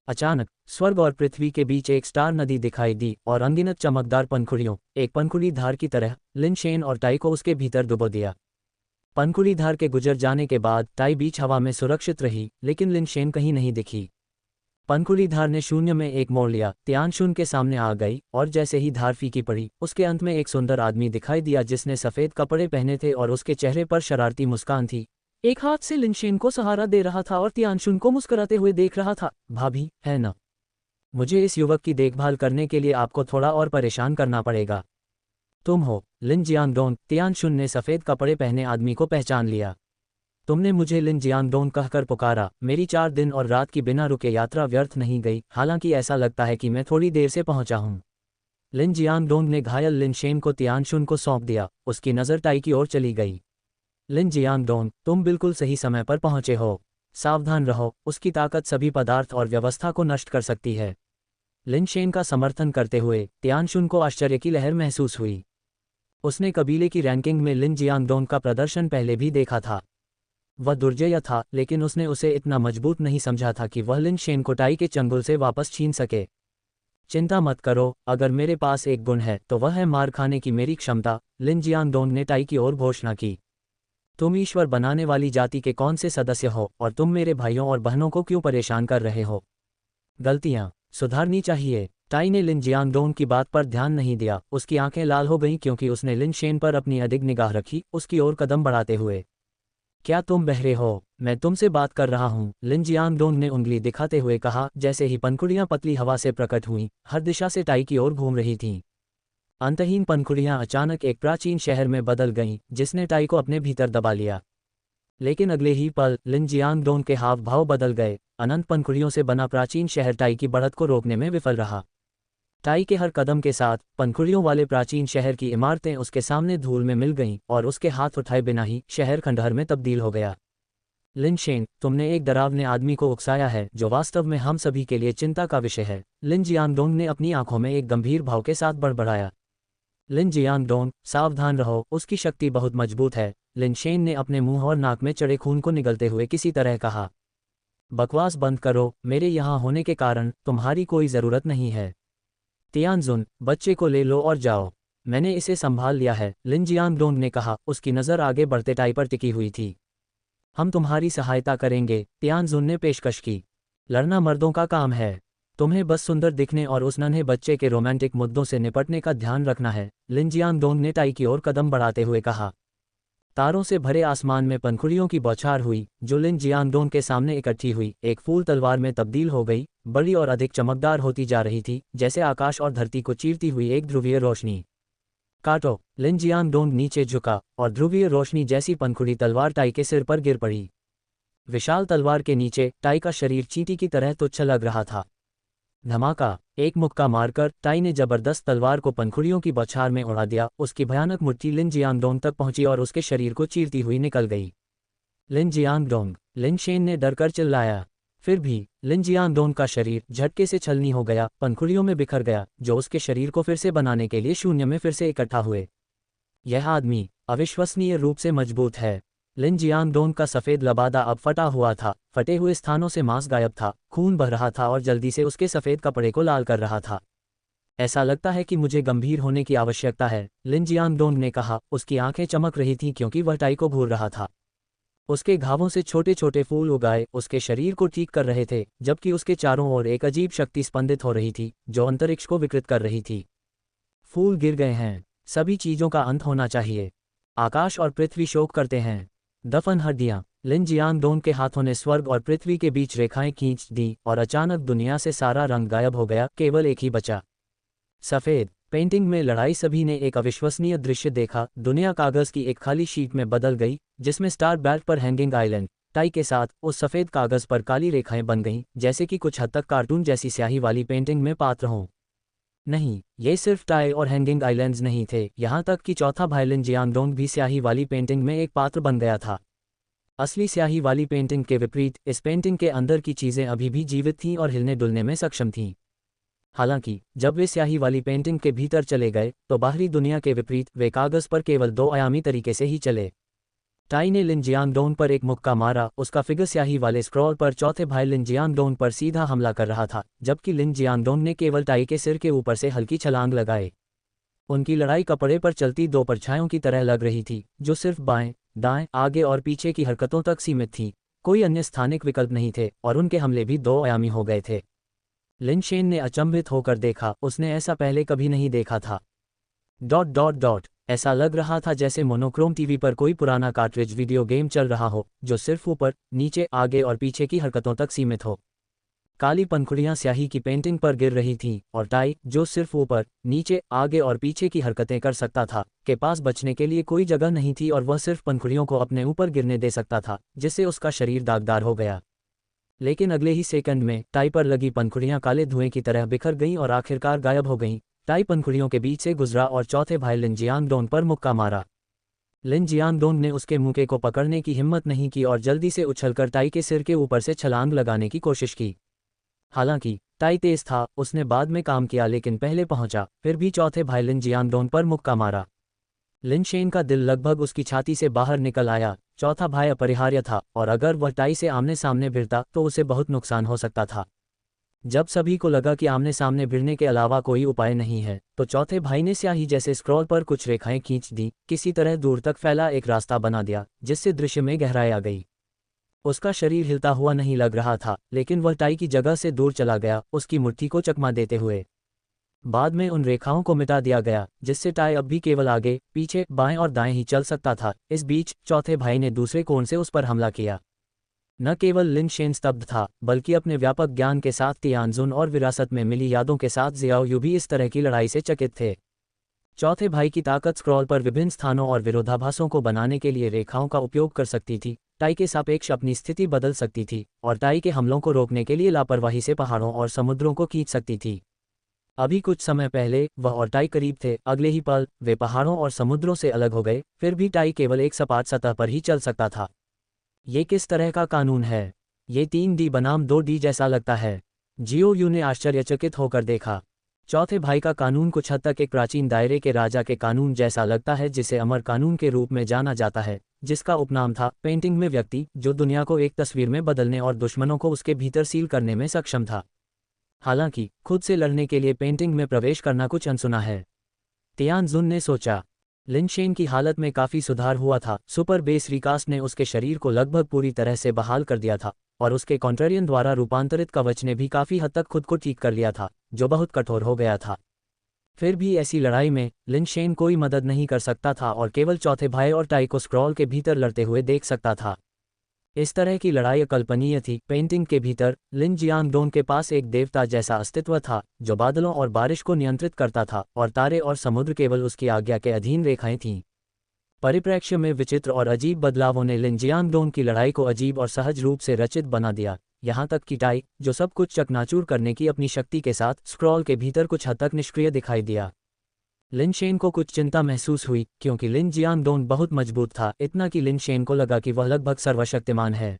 अचानक स्वर्ग और पृथ्वी के बीच एक स्टार नदी दिखाई दी और अनगिनत चमकदार पंखुड़ियों, एक पंखुड़ी धार की तरह, लिनशेन और टाई को उसके भीतर डुबो दिया। पंखुड़ी धार के गुजर जाने के बाद टाई बीच हवा में सुरक्षित रही, लेकिन लिनशेन कहीं नहीं दिखी। पंखुड़ी धार ने शून्य में एक मोड़ लिया, तियानशुन के सामने आ गई, और जैसे ही धार फीकी पड़ी, उसके अंत में एक सुंदर आदमी दिखाई दिया जिसने सफ़ेद कपड़े पहने थे और उसके चेहरे पर शरारती मुस्कान थी। एक हाथ से लिनशेन को सहारा दे रहा था और तियानशुन को मुस्कुराते हुए देख रहा था। भाभी, है ना? मुझे इस युवक की देखभाल करने के लिए आपको थोड़ा और परेशान करना पड़ेगा। तुम हो लिन जियांगडोंग। तियानशुन ने सफ़ेद कपड़े पहने आदमी को पहचान लिया। तुमने मुझे लिन जियांगडोंग कहकर पुकारा। मेरी 4 दिन और रात की बिना रुके यात्रा व्यर्थ नहीं गई, हालांकि ऐसा लगता है कि मैं थोड़ी देर से पहुंचा हूं। लिन जियांगडोंग ने घायल लिनशेन को तियानशुन को सौंप दिया, उसकी नज़र टाई की ओर चली गई। लिन जियांगडोंग, तुम बिल्कुल सही समय पर पहुंचे हो। सावधान रहो, उसकी ताकत सभी पदार्थ और व्यवस्था को नष्ट कर सकती है। लिनशेन का समर्थन करते हुए तियानशुन को आश्चर्य की लहर महसूस हुई। उसने कबीले की रैंकिंग में लिन जियांगडोंग का प्रदर्शन पहले भी देखा था। वह दुर्जय था, लेकिन उसने उसे इतना मजबूत नहीं समझा था कि वह लिनशेन को टाई के चंगुल से वापस छीन सके। चिंता मत करो, अगर मेरे पास एक गुण है तो वह है मार खाने की मेरी क्षमता, लिन जियांगडोंग ने टाई की ओर घोषणा की। तुम ईश्वर बनाने वाली जाति के कौन से सदस्य हो और तुम मेरे भाइयों और बहनों को क्यों परेशान कर रहे हो? गलतियां सुधारनी चाहिए। टाई ने लिन जियांगडोंग की बात पर ध्यान नहीं दिया, उसकी आंखें लाल हो गईं क्योंकि उसने लिनशेन पर अपनी अधिक निगाह रखी, उसकी ओर कदम बढ़ाते हुए। क्या तुम बहरे हो? मैं तुमसे बात कर रहा हूँ, लिन जियांगडोंग ने उंगली दिखाते हुए कहा। जैसे ही पंखुड़ियां पतली हवा से प्रकट हुईं, हर दिशा से टाई की ओर घूम रही थीं। अंतहीन पंखुड़ियां अचानक एक प्राचीन शहर में बदल गईं, जिसने टाई को अपने भीतर दबा लिया। लेकिन अगले ही पल लिन जियांगडोंग के हाव भाव बदल गए। अनंत पंखुड़ियों से बना प्राचीन शहर टाई की बढ़त को रोकने में विफल रहा। टाई के हर कदम के साथ पंखुड़ियों वाले प्राचीन शहर की इमारतें उसके सामने धूल में मिल गईं, और उसके हाथ उठाए बिना ही शहर खंडहर में तब्दील हो गया। लिनशेन, तुमने एक डरावने आदमी को उकसाया है जो वास्तव में हम सभी के लिए चिंता का विषय है, लिन जियांगडोंग ने अपनी आंखों में एक गंभीर भाव के साथ बड़बड़ाया। लिन जियांगडोंग, सावधान रहो, उसकी शक्ति बहुत मजबूत है, लिनशेन ने अपने मुंह और नाक में चढ़े खून को निगलते हुए किसी तरह कहा। बकवास बंद करो, मेरे यहाँ होने के कारण तुम्हारी कोई ज़रूरत नहीं है। तियानजुन, बच्चे को ले लो और जाओ। मैंने इसे संभाल लिया है, लिन जियांगडोंग ने कहा, उसकी नज़र आगे बढ़ते टाई पर टिकी हुई थी। हम तुम्हारी सहायता करेंगे, तियानजुन ने पेशकश की। लड़ना मर्दों का काम है। तुम्हें बस सुंदर दिखने और उस नन्हे बच्चे के रोमांटिक मुद्दों से निपटने का ध्यान रखना है, लिन जियांगडोंग ने टाई की ओर कदम बढ़ाते हुए कहा। तारों से भरे आसमान में पंखुड़ियों की बौछार हुई, जो लिन जियांगडोंग के सामने इकट्ठी हुई, एक फूल तलवार में तब्दील हो गई, बड़ी और अधिक चमकदार होती जा रही थी, जैसे आकाश और धरती को चीरती हुई एक ध्रुवीय रोशनी। काटो, लिन जियांगडोंग नीचे झुका, और ध्रुवीय रोशनी जैसी पंखुड़ी तलवार टाई के सिर पर गिर पड़ी। विशाल तलवार के नीचे टाई का शरीर चींटी की तरह तुच्छ लग रहा था। धमाका, एक मुक्का मारकर टाई ने जबरदस्त तलवार को पंखुड़ियों की बौछार में उड़ा दिया। उसकी भयानक मुट्ठी लिन जियांगडोंग तक पहुंची और उसके शरीर को चीरती हुई निकल गई। लिन जियांगडोंग, लिन शेन ने डरकर चिल्लाया। फिर भी लिन जियांगडोंग का शरीर झटके से छलनी हो गया, पंखुड़ियों में बिखर गया, जो उसके शरीर को फिर से बनाने के लिए शून्य में फिर से इकट्ठा हुए। यह आदमी अविश्वसनीय रूप से मजबूत है। लिन जियांगडोंग का सफ़ेद लबादा अब फटा हुआ था, फटे हुए स्थानों से मांस गायब था, खून बह रहा था और जल्दी से उसके सफ़ेद कपड़े को लाल कर रहा था। ऐसा लगता है कि मुझे गंभीर होने की आवश्यकता है, लिन जियांगडोंग ने कहा। उसकी आंखें चमक रही थीं क्योंकि वह टाई को घूर रहा था। उसके घावों से छोटे छोटे फूल उगाए उसके शरीर को ठीक कर रहे थे, जबकि उसके चारों ओर एक अजीब शक्ति स्पंदित हो रही थी, जो अंतरिक्ष को विकृत कर रही थी। फूल गिर गए हैं, सभी चीज़ों का अंत होना चाहिए। आकाश और पृथ्वी शोक करते हैं। दफन हड्डियां, लिन जियांगडोंग के हाथों ने स्वर्ग और पृथ्वी के बीच रेखाएं खींच दी और अचानक दुनिया से सारा रंग गायब हो गया, केवल एक ही बचा, सफ़ेद। पेंटिंग में लड़ाई। सभी ने एक अविश्वसनीय दृश्य देखा। दुनिया कागज़ की एक खाली शीट में बदल गई, जिसमें स्टार बेल्ट पर हैंगिंग आइलैंड टाई के साथ उस सफ़ेद कागज़ पर काली रेखाएं बन गईं, जैसे कि कुछ हद तक कार्टून जैसी स्याही वाली पेंटिंग में पात्र हों। नहीं, ये सिर्फ टाई और हैंगिंग आइलैंड्स नहीं थे, यहाँ तक कि चौथा भाई लिन जियांगडोंग भी स्याही वाली पेंटिंग में एक पात्र बन गया था। असली स्याही वाली पेंटिंग के विपरीत इस पेंटिंग के अंदर की चीज़ें अभी भी जीवित थीं और हिलने डुलने में सक्षम थीं। हालांकि जब वे स्याही वाली पेंटिंग के भीतर चले गए तो बाहरी दुनिया के विपरीत वे कागज़ पर केवल दो आयामी तरीके से ही चले। टाई ने लिन जियांगडोंग पर एक मुक्का मारा, उसका फिगर स्याही वाले स्क्रॉल पर चौथे भाई लिन जियांगडोंग पर सीधा हमला कर रहा था, जबकि लिन जियांगडोंग ने केवल टाई के सिर के ऊपर से हल्की छलांग लगाए। उनकी लड़ाई कपड़े पर चलती दो परछाइयों की तरह लग रही थी, जो सिर्फ बाएं, दाएं, आगे और पीछे की हरकतों तक सीमित थी। कोई अन्य स्थानिक विकल्प नहीं थे और उनके हमले भी दो आयामी हो गए थे। लिन शेन ने अचंभित होकर देखा, उसने ऐसा पहले कभी नहीं देखा था। ... ऐसा लग रहा था जैसे मोनोक्रोम टीवी पर कोई पुराना कार्ट्रिज वीडियो गेम चल रहा हो, जो सिर्फ ऊपर, नीचे, आगे और पीछे की हरकतों तक सीमित हो। काली पंखुड़ियां स्याही की पेंटिंग पर गिर रही थीं और टाई, जो सिर्फ ऊपर, नीचे, आगे और पीछे की हरकतें कर सकता था, के पास बचने के लिए कोई जगह नहीं थी और वह सिर्फ पंखुड़ियों को अपने ऊपर गिरने दे सकता था, जिससे उसका शरीर दागदार हो गया। लेकिन अगले ही सेकंड में टाई पर लगी पंखुड़ियां काले धुएं की तरह बिखर गईं और आखिरकार गायब हो गईं। टाई पंखुड़ियों के बीच से गुजरा और चौथे भाई लिन जियांगडोंग पर मुक्का मारा। लिन जियांगडोंग ने उसके मुक्के को पकड़ने की हिम्मत नहीं की और जल्दी से उछलकर टाई के सिर के ऊपर से छलांग लगाने की कोशिश की। हालांकि टाई तेज था, उसने बाद में काम किया लेकिन पहले पहुंचा, फिर भी चौथे भाई लिन जियांगडोंग पर मुक्का मारा। लिन शेन का दिल लगभग उसकी छाती से बाहर निकल आया। चौथा भाई अपरिहार्य था और अगर वह टाई से आमने सामने भिड़ता तो उसे बहुत नुकसान हो सकता था। जब सभी को लगा कि आमने सामने भिड़ने के अलावा कोई उपाय नहीं है, तो चौथे भाई ने स्याही जैसे स्क्रॉल पर कुछ रेखाएं खींच दी, किसी तरह दूर तक फैला एक रास्ता बना दिया, जिससे दृश्य में गहराई आ गई। उसका शरीर हिलता हुआ नहीं लग रहा था, लेकिन वह टाई की जगह से दूर चला गया, उसकी मुट्ठी को चकमा देते हुए। बाद में उन रेखाओं को मिटा दिया गया, जिससे टाई अब भी केवल आगे, पीछे, बाएं और दाएं ही चल सकता था। इस बीच चौथे भाई ने दूसरे कोण से उस पर हमला किया। न केवल लिन शेन स्तब्ध था, बल्कि अपने व्यापक ज्ञान के साथ तियानजुन और विरासत में मिली यादों के साथ ज़ियाओ यू भी इस तरह की लड़ाई से चकित थे। चौथे भाई की ताकत स्क्रॉल पर विभिन्न स्थानों और विरोधाभासों को बनाने के लिए रेखाओं का उपयोग कर सकती थी, टाई के सापेक्ष अपनी स्थिति बदल सकती थी और टाई के हमलों को रोकने के लिए लापरवाही से पहाड़ों और समुद्रों को खींच सकती थी। अभी कुछ समय पहले वह और टाई करीब थे, अगले ही पल वे पहाड़ों और समुद्रों से अलग हो गए। फिर भी टाई केवल एक सपाट सतह पर ही चल सकता था। ये किस तरह का कानून है? ये 3D बनाम 2D जैसा लगता है। जियो यू ने आश्चर्यचकित होकर देखा। चौथे भाई का कानून कुछ हद तक एक प्राचीन दायरे के राजा के कानून जैसा लगता है, जिसे अमर कानून के रूप में जाना जाता है, जिसका उपनाम था पेंटिंग में व्यक्ति, जो दुनिया को एक तस्वीर में बदलने और दुश्मनों को उसके भीतर सील करने में सक्षम था। हालांकि खुद से लड़ने के लिए पेंटिंग में प्रवेश करना कुछ अनसुना है। तियानजुन ने सोचा। लिन शेन की हालत में काफ़ी सुधार हुआ था। सुपर बेस रिकास्ट ने उसके शरीर को लगभग पूरी तरह से बहाल कर दिया था और उसके कॉन्ट्रेरियन द्वारा रूपांतरित कवच ने भी काफ़ी हद तक खुद को ठीक कर लिया था, जो बहुत कठोर हो गया था। फिर भी ऐसी लड़ाई में लिन शेन कोई मदद नहीं कर सकता था और केवल चौथे भाई और टाई को स्क्रॉल के भीतर लड़ते हुए देख सकता था। इस तरह की लड़ाई अकल्पनीय थी। पेंटिंग के भीतर लिन जियांगडोंग के पास एक देवता जैसा अस्तित्व था जो बादलों और बारिश को नियंत्रित करता था और तारे और समुद्र केवल उसकी आज्ञा के अधीन रेखाएं थीं। परिप्रेक्ष्य में विचित्र और अजीब बदलावों ने लिन जियांगडोंग की लड़ाई को अजीब और सहज रूप से रचित बना दिया, यहाँ तक कि टाई, जो सब कुछ चकनाचूर करने की अपनी शक्ति के साथ स्क्रॉल के भीतर कुछ हद तक निष्क्रिय दिखाई दिया। लिन शेन को कुछ चिंता महसूस हुई क्योंकि लिन जियांगडोंग बहुत मजबूत था, इतना कि लिन शेन को लगा कि वह लगभग सर्वशक्तिमान है।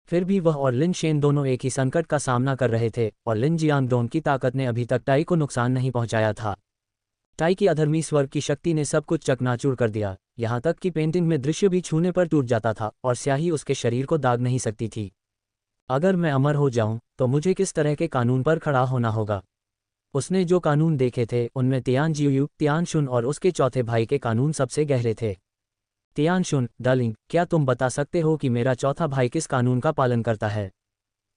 फिर भी वह और लिन शेन दोनों एक ही संकट का सामना कर रहे थे और लिन जियांगडोंग की ताकत ने अभी तक टाई को नुकसान नहीं पहुंचाया था। टाई की अधर्मी स्वर्ग की शक्ति ने सब कुछ चकनाचूर कर दिया, यहाँ तक कि पेंटिंग में दृश्य भी छूने पर टूट जाता था और स्याही उसके शरीर को दाग नहीं सकती थी। अगर मैं अमर हो जाऊं तो मुझे किस तरह के कानून पर खड़ा होना होगा? उसने जो कानून देखे थे उनमें तियानजियू, तियानशुन और उसके चौथे भाई के कानून सबसे गहरे थे। तियानशुन, डार्लिंग, क्या तुम बता सकते हो कि मेरा चौथा भाई किस कानून का पालन करता है?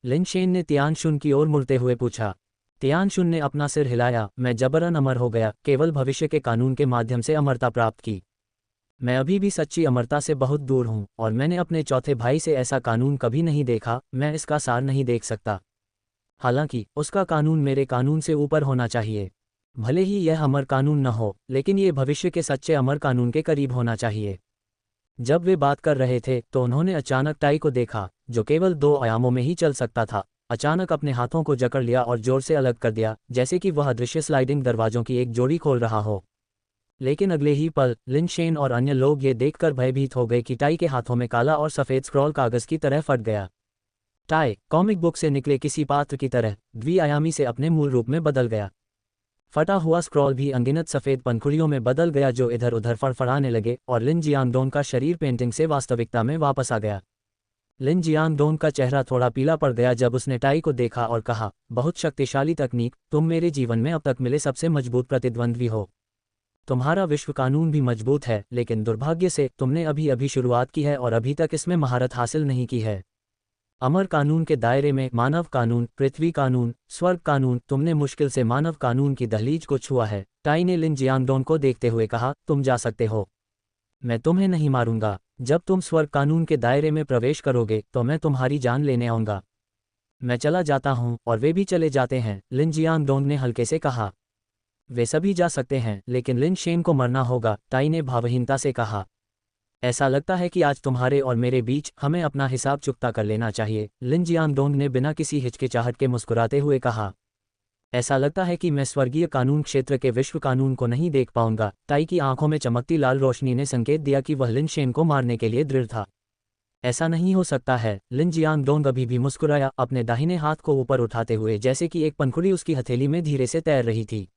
लिन शेन ने तियानशुन की ओर मुड़ते हुए पूछा। तियानशुन ने अपना सिर हिलाया। मैं जबरन अमर हो गया, केवल भविष्य के कानून के माध्यम से अमरता प्राप्त की। मैं अभी भी सच्ची अमरता से बहुत दूर हूँ और मैंने अपने चौथे भाई से ऐसा कानून कभी नहीं देखा। मैं इसका सार नहीं देख सकता। हालांकि उसका कानून मेरे कानून से ऊपर होना चाहिए। भले ही यह अमर कानून न हो, लेकिन ये भविष्य के सच्चे अमर कानून के करीब होना चाहिए। जब वे बात कर रहे थे तो उन्होंने अचानक टाई को देखा, जो केवल 2 आयामों में ही चल सकता था। अचानक अपने हाथों को जकड़ लिया और जोर से अलग कर दिया, जैसे कि वह अदृश्य स्लाइडिंग दरवाजों की एक जोड़ी खोल रहा हो। लेकिन अगले ही पल लिन शेन और अन्य लोग ये देखकर भयभीत हो गए कि टाई के हाथों में काला और सफ़ेद स्क्रॉल कागज की तरह फट गया। टाई कॉमिक बुक से निकले किसी पात्र की तरह द्विआयामी से अपने मूल रूप में बदल गया। फटा हुआ स्क्रॉल भी अनगिनत सफ़ेद पंखुड़ियों में बदल गया जो इधर उधर फड़फड़ाने लगे और लिन जियांगडोंग का शरीर पेंटिंग से वास्तविकता में वापस आ गया। लिन जियांगडोंग का चेहरा थोड़ा पीला पड़ गया जब उसने टाई को देखा और कहा, बहुत शक्तिशाली तकनीक, तुम मेरे जीवन में अब तक मिले सबसे मजबूत प्रतिद्वंद्वी हो। तुम्हारा विश्व कानून भी मजबूत है, लेकिन दुर्भाग्य से तुमने अभी अभी शुरुआत की है और अभी तक इसमें महारत हासिल नहीं की है। अमर कानून के दायरे में मानव कानून, पृथ्वी कानून, स्वर्ग कानून, तुमने मुश्किल से मानव कानून की दहलीज को छुआ है। टाई ने लिन जियांगडोंग को देखते हुए कहा, तुम जा सकते हो। मैं तुम्हें नहीं मारूंगा। जब तुम स्वर्ग कानून के दायरे में प्रवेश करोगे तो मैं तुम्हारी जान लेने आऊंगा। मैं चला जाता हूं और वे भी चले जाते हैं, लिन जियांगडोंग ने हल्के से कहा। वे सभी जा सकते हैं, लेकिन लिन शेन को मरना होगा, टाई ने भावहीनता से कहा। ऐसा लगता है कि आज तुम्हारे और मेरे बीच हमें अपना हिसाब चुकता कर लेना चाहिए, लिन जियांगडोंग ने बिना किसी हिचकिचाहट के मुस्कुराते हुए कहा। ऐसा लगता है कि मैं स्वर्गीय कानून क्षेत्र के विश्व कानून को नहीं देख पाऊंगा। टाई की आंखों में चमकती लाल रोशनी ने संकेत दिया कि वह लिन शेन को मारने के लिए दृढ़ था। ऐसा नहीं हो सकता है, लिन जियांगडोंग अभी भी मुस्कुराया, अपने दाहिने हाथ को ऊपर उठाते हुए जैसे कि एक पंखुड़ी उसकी हथेली में धीरे से तैर रही थी।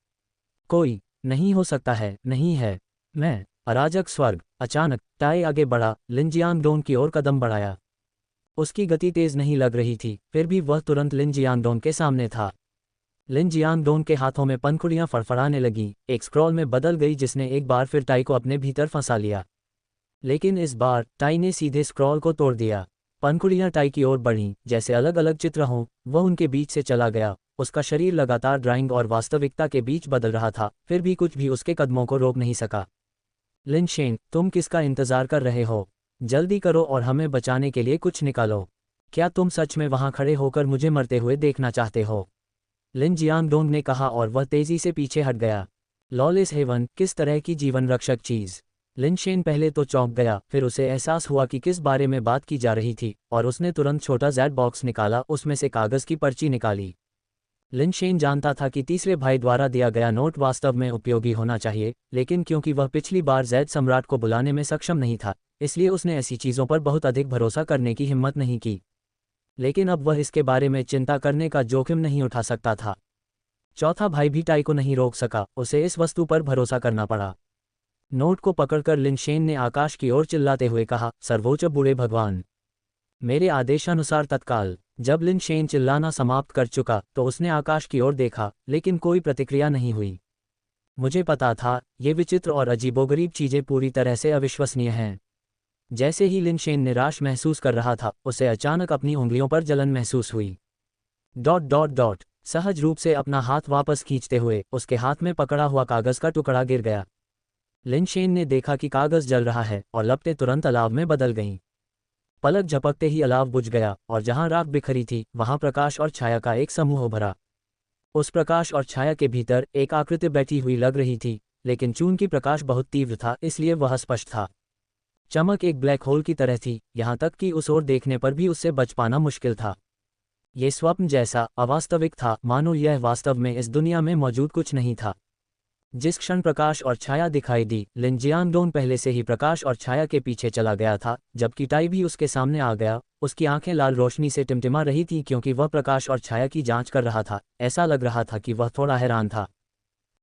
कोई नहीं हो सकता है, नहीं है मैं, अराजक स्वर्ग। अचानक टाई आगे बढ़ा, लिन जियांगडोंग की ओर कदम बढ़ाया। उसकी गति तेज नहीं लग रही थी, फिर भी वह तुरंत लिन जियांगडोंग के सामने था। लिन जियांगडोंग के हाथों में पंखुड़ियां फड़फड़ाने लगीं, एक स्क्रॉल में बदल गई जिसने एक बार फिर टाई को अपने भीतर फंसा लिया। लेकिन इस बार टाई ने सीधे स्क्रॉल को तोड़ दिया। पंखुड़ियां टाई की ओर बढ़ीं, जैसे अलग अलग चित्र हों। वह उनके बीच से चला गया। उसका शरीर लगातार ड्राइंग और वास्तविकता के बीच बदल रहा था, फिर भी कुछ भी उसके कदमों को रोक नहीं सका। लिन शेन, तुम किसका इंतजार कर रहे हो? जल्दी करो और हमें बचाने के लिए कुछ निकालो। क्या तुम सच में वहां खड़े होकर मुझे मरते हुए देखना चाहते हो? लिन जियांगडोंग ने कहा और वह तेजी से पीछे हट गया। लॉलेस हेवन, किस तरह की जीवन रक्षक चीज? लिन शेन पहले तो चौंक गया, फिर उसे एहसास हुआ कि किस बारे में बात की जा रही थी और उसने तुरंत छोटा जेड बॉक्स निकाला, उसमें से कागज की पर्ची निकाली। लिन शेन जानता था कि तीसरे भाई द्वारा दिया गया नोट वास्तव में उपयोगी होना चाहिए, लेकिन क्योंकि वह पिछली बार जैद सम्राट को बुलाने में सक्षम नहीं था, इसलिए उसने ऐसी चीज़ों पर बहुत अधिक भरोसा करने की हिम्मत नहीं की। लेकिन अब वह इसके बारे में चिंता करने का जोखिम नहीं उठा सकता था। चौथा भाई भी टाई को नहीं रोक सका, उसे इस वस्तु पर भरोसा करना पड़ा। नोट को पकड़कर लिन शेन ने आकाश की ओर चिल्लाते हुए कहा, सर्वोच्च बूढ़े भगवान, मेरे आदेशानुसार तत्काल जब लिन शेन चिल्लाना समाप्त कर चुका तो उसने आकाश की ओर देखा, लेकिन कोई प्रतिक्रिया नहीं हुई। मुझे पता था, ये विचित्र और अजीबोगरीब चीजें पूरी तरह से अविश्वसनीय हैं। जैसे ही लिन शेन निराश महसूस कर रहा था, उसे अचानक अपनी उंगलियों पर जलन महसूस हुई। Dot dot dot. सहज रूप से अपना हाथ वापस खींचते हुए उसके हाथ में पकड़ा हुआ कागज का टुकड़ा गिर गया। लिन शेन ने देखा कि कागज जल रहा है और लपटें तुरंत अलाव में बदल गईं। पलक झपकते ही अलाव बुझ गया और जहां राख बिखरी थी वहां प्रकाश और छाया का एक समूह उभरा। उस प्रकाश और छाया के भीतर एक आकृति बैठी हुई लग रही थी, लेकिन चूंकि प्रकाश बहुत तीव्र था इसलिए वह स्पष्ट था। चमक एक ब्लैक होल की तरह थी, यहां तक कि उस ओर देखने पर भी उससे बच पाना मुश्किल था। ये स्वप्न जैसा अवास्तविक था, मानो यह वास्तव में इस दुनिया में मौजूद कुछ नहीं था। जिस क्षण प्रकाश और छाया दिखाई दी, लिन जियांगडोंग पहले से ही प्रकाश और छाया के पीछे चला गया था। जबकि टाई भी उसके सामने आ गया, उसकी आंखें लाल रोशनी से टिमटिमा रही थीं क्योंकि वह प्रकाश और छाया की जांच कर रहा था। ऐसा लग रहा था कि वह थोड़ा हैरान था।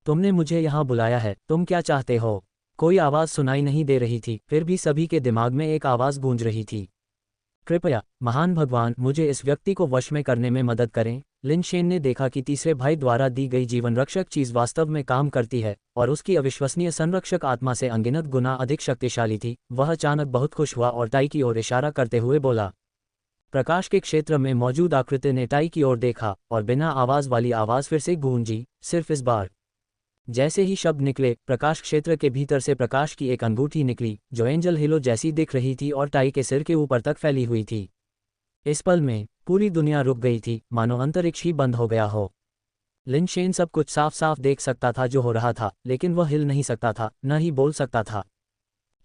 तुमने मुझे यहाँ बुलाया है, तुम क्या चाहते हो? कोई आवाज़ सुनाई नहीं दे रही थी, फिर भी सभी के दिमाग में एक आवाज़ गूंज रही थी। कृपया महान भगवान, मुझे इस व्यक्ति को वश में करने में मदद करें। लिन शेन ने देखा कि तीसरे भाई द्वारा दी गई जीवन रक्षक चीज वास्तव में काम करती है और उसकी अविश्वसनीय संरक्षक आत्मा से अनगिनत गुना अधिक शक्तिशाली थी। वह अचानक बहुत खुश हुआ और टाई की ओर इशारा करते हुए बोला। प्रकाश के क्षेत्र में मौजूद आकृति ने टाई की ओर देखा और बिना आवाज वाली आवाज फिर से गूंजी, सिर्फ इस बार। जैसे ही शब्द निकले, प्रकाश क्षेत्र के भीतर से प्रकाश की एक अंगूठी निकली जो एंजल हिलो जैसी दिख रही थी और टाई के सिर के ऊपर तक फैली हुई थी। इस पल में पूरी दुनिया रुक गई थी, मानो अंतरिक्ष ही बंद हो गया हो। लिन शेन सब कुछ साफ साफ देख सकता था जो हो रहा था, लेकिन वह हिल नहीं सकता था, न ही बोल सकता था।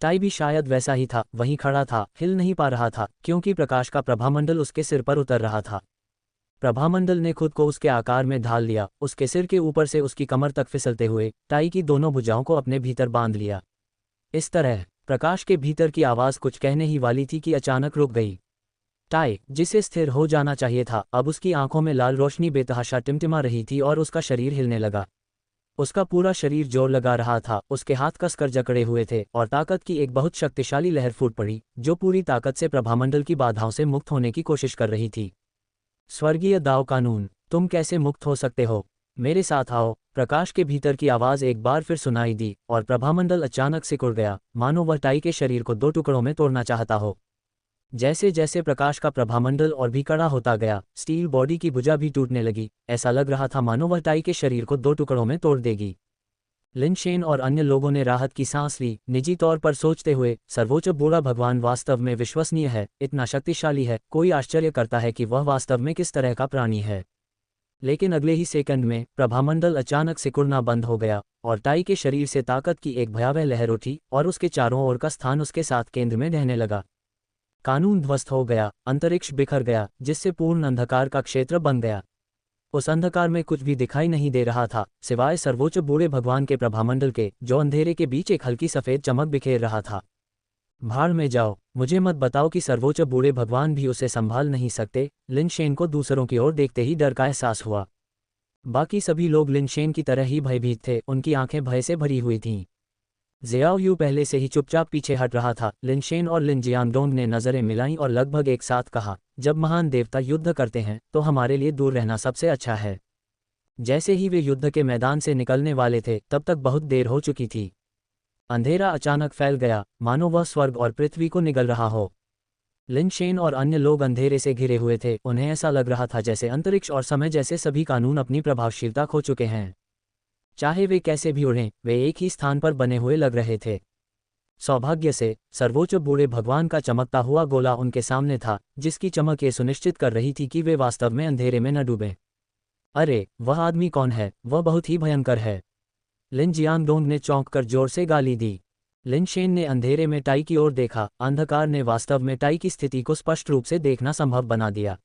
टाई भी शायद वैसा ही था, वहीं खड़ा था, हिल नहीं पा रहा था क्योंकि प्रकाश का प्रभामंडल उसके सिर पर उतर रहा था। प्रभामंडल ने खुद को उसके आकार में ढाल लिया, उसके सिर के ऊपर से उसकी कमर तक फिसलते हुए टाई की दोनों भुजाओं को अपने भीतर बांध लिया। इस तरह प्रकाश के भीतर की आवाज कुछ कहने ही वाली थी कि अचानक रुक गई। टाई, जिसे स्थिर हो जाना चाहिए था, अब उसकी आंखों में लाल रोशनी बेतहाशा टिमटिमा रही थी और उसका शरीर हिलने लगा। उसका पूरा शरीर जोर लगा रहा था, उसके हाथ कसकर जकड़े हुए थे और ताकत की एक बहुत शक्तिशाली लहर फूट पड़ी जो पूरी ताकत से प्रभामंडल की बाधाओं से मुक्त होने की कोशिश कर रही थी। स्वर्गीय दाव कानून, तुम कैसे मुक्त हो सकते हो? मेरे साथ आओ। प्रकाश के भीतर की आवाज एक बार फिर सुनाई दी और प्रभामंडल अचानक सिकुड़ गया, मानो वह टाई के शरीर को दो टुकड़ों में तोड़ना चाहता हो। जैसे जैसे प्रकाश का प्रभामंडल और भी कड़ा होता गया, स्टील बॉडी की भुजा भी टूटने लगी। ऐसा लग रहा था मानो वह टाई के शरीर को दो टुकड़ों में तोड़ देगी। लिन शेन और अन्य लोगों ने राहत की सांस ली, निजी तौर पर सोचते हुए, सर्वोच्च बूढ़ा भगवान वास्तव में विश्वसनीय है, इतना शक्तिशाली है, कोई आश्चर्य करता है कि वह वास्तव में किस तरह का प्राणी है। लेकिन अगले ही सेकंड में प्रभामंडल अचानक सिकुड़ना बंद हो गया और टाई के शरीर से ताकत की एक भयावह लहर उठी और उसके चारों ओर का स्थान उसके साथ केंद्र में रहने लगा। कानून ध्वस्त हो गया, अंतरिक्ष बिखर गया, जिससे पूर्ण अंधकार का क्षेत्र बन गया। उस अंधकार में कुछ भी दिखाई नहीं दे रहा था, सिवाय सर्वोच्च बूढ़े भगवान के प्रभामंडल के, जो अंधेरे के बीच एक हल्की सफेद चमक बिखेर रहा था। भाड़ में जाओ, मुझे मत बताओ कि सर्वोच्च बूढ़े भगवान भी उसे संभाल नहीं सकते। लिन शेन को दूसरों की ओर देखते ही डर का एहसास हुआ। बाकी सभी लोग लिन शेन की तरह ही भयभीत थे, उनकी आंखें भय से भरी हुई थीं। ज़ियाओ यू पहले से ही चुपचाप पीछे हट रहा था। लिन शेन और लिन जियांगडोंग ने नजरें मिलाईं और लगभग एक साथ कहा, जब महान देवता युद्ध करते हैं तो हमारे लिए दूर रहना सबसे अच्छा है। जैसे ही वे युद्ध के मैदान से निकलने वाले थे, तब तक बहुत देर हो चुकी थी। अंधेरा अचानक फैल गया, मानो वह स्वर्ग और पृथ्वी को निगल रहा हो। लिन शेन और अन्य लोग अंधेरे से घिरे हुए थे, उन्हें ऐसा लग रहा था जैसे अंतरिक्ष और समय जैसे सभी कानून अपनी प्रभावशीलता खो चुके हैं। चाहे वे कैसे भी उड़ें, वे एक ही स्थान पर बने हुए लग रहे थे। सौभाग्य से सर्वोच्च बूढ़े भगवान का चमकता हुआ गोला उनके सामने था, जिसकी चमक ये सुनिश्चित कर रही थी कि वे वास्तव में अंधेरे में न डूबें। अरे, वह आदमी कौन है? वह बहुत ही भयंकर है। लिन जियांगडोंग ने चौंक कर जोर से गाली दी। लिन शेन ने अंधेरे में टाई की ओर देखा। अंधकार ने वास्तव में टाई की स्थिति को स्पष्ट रूप से देखना संभव बना दिया।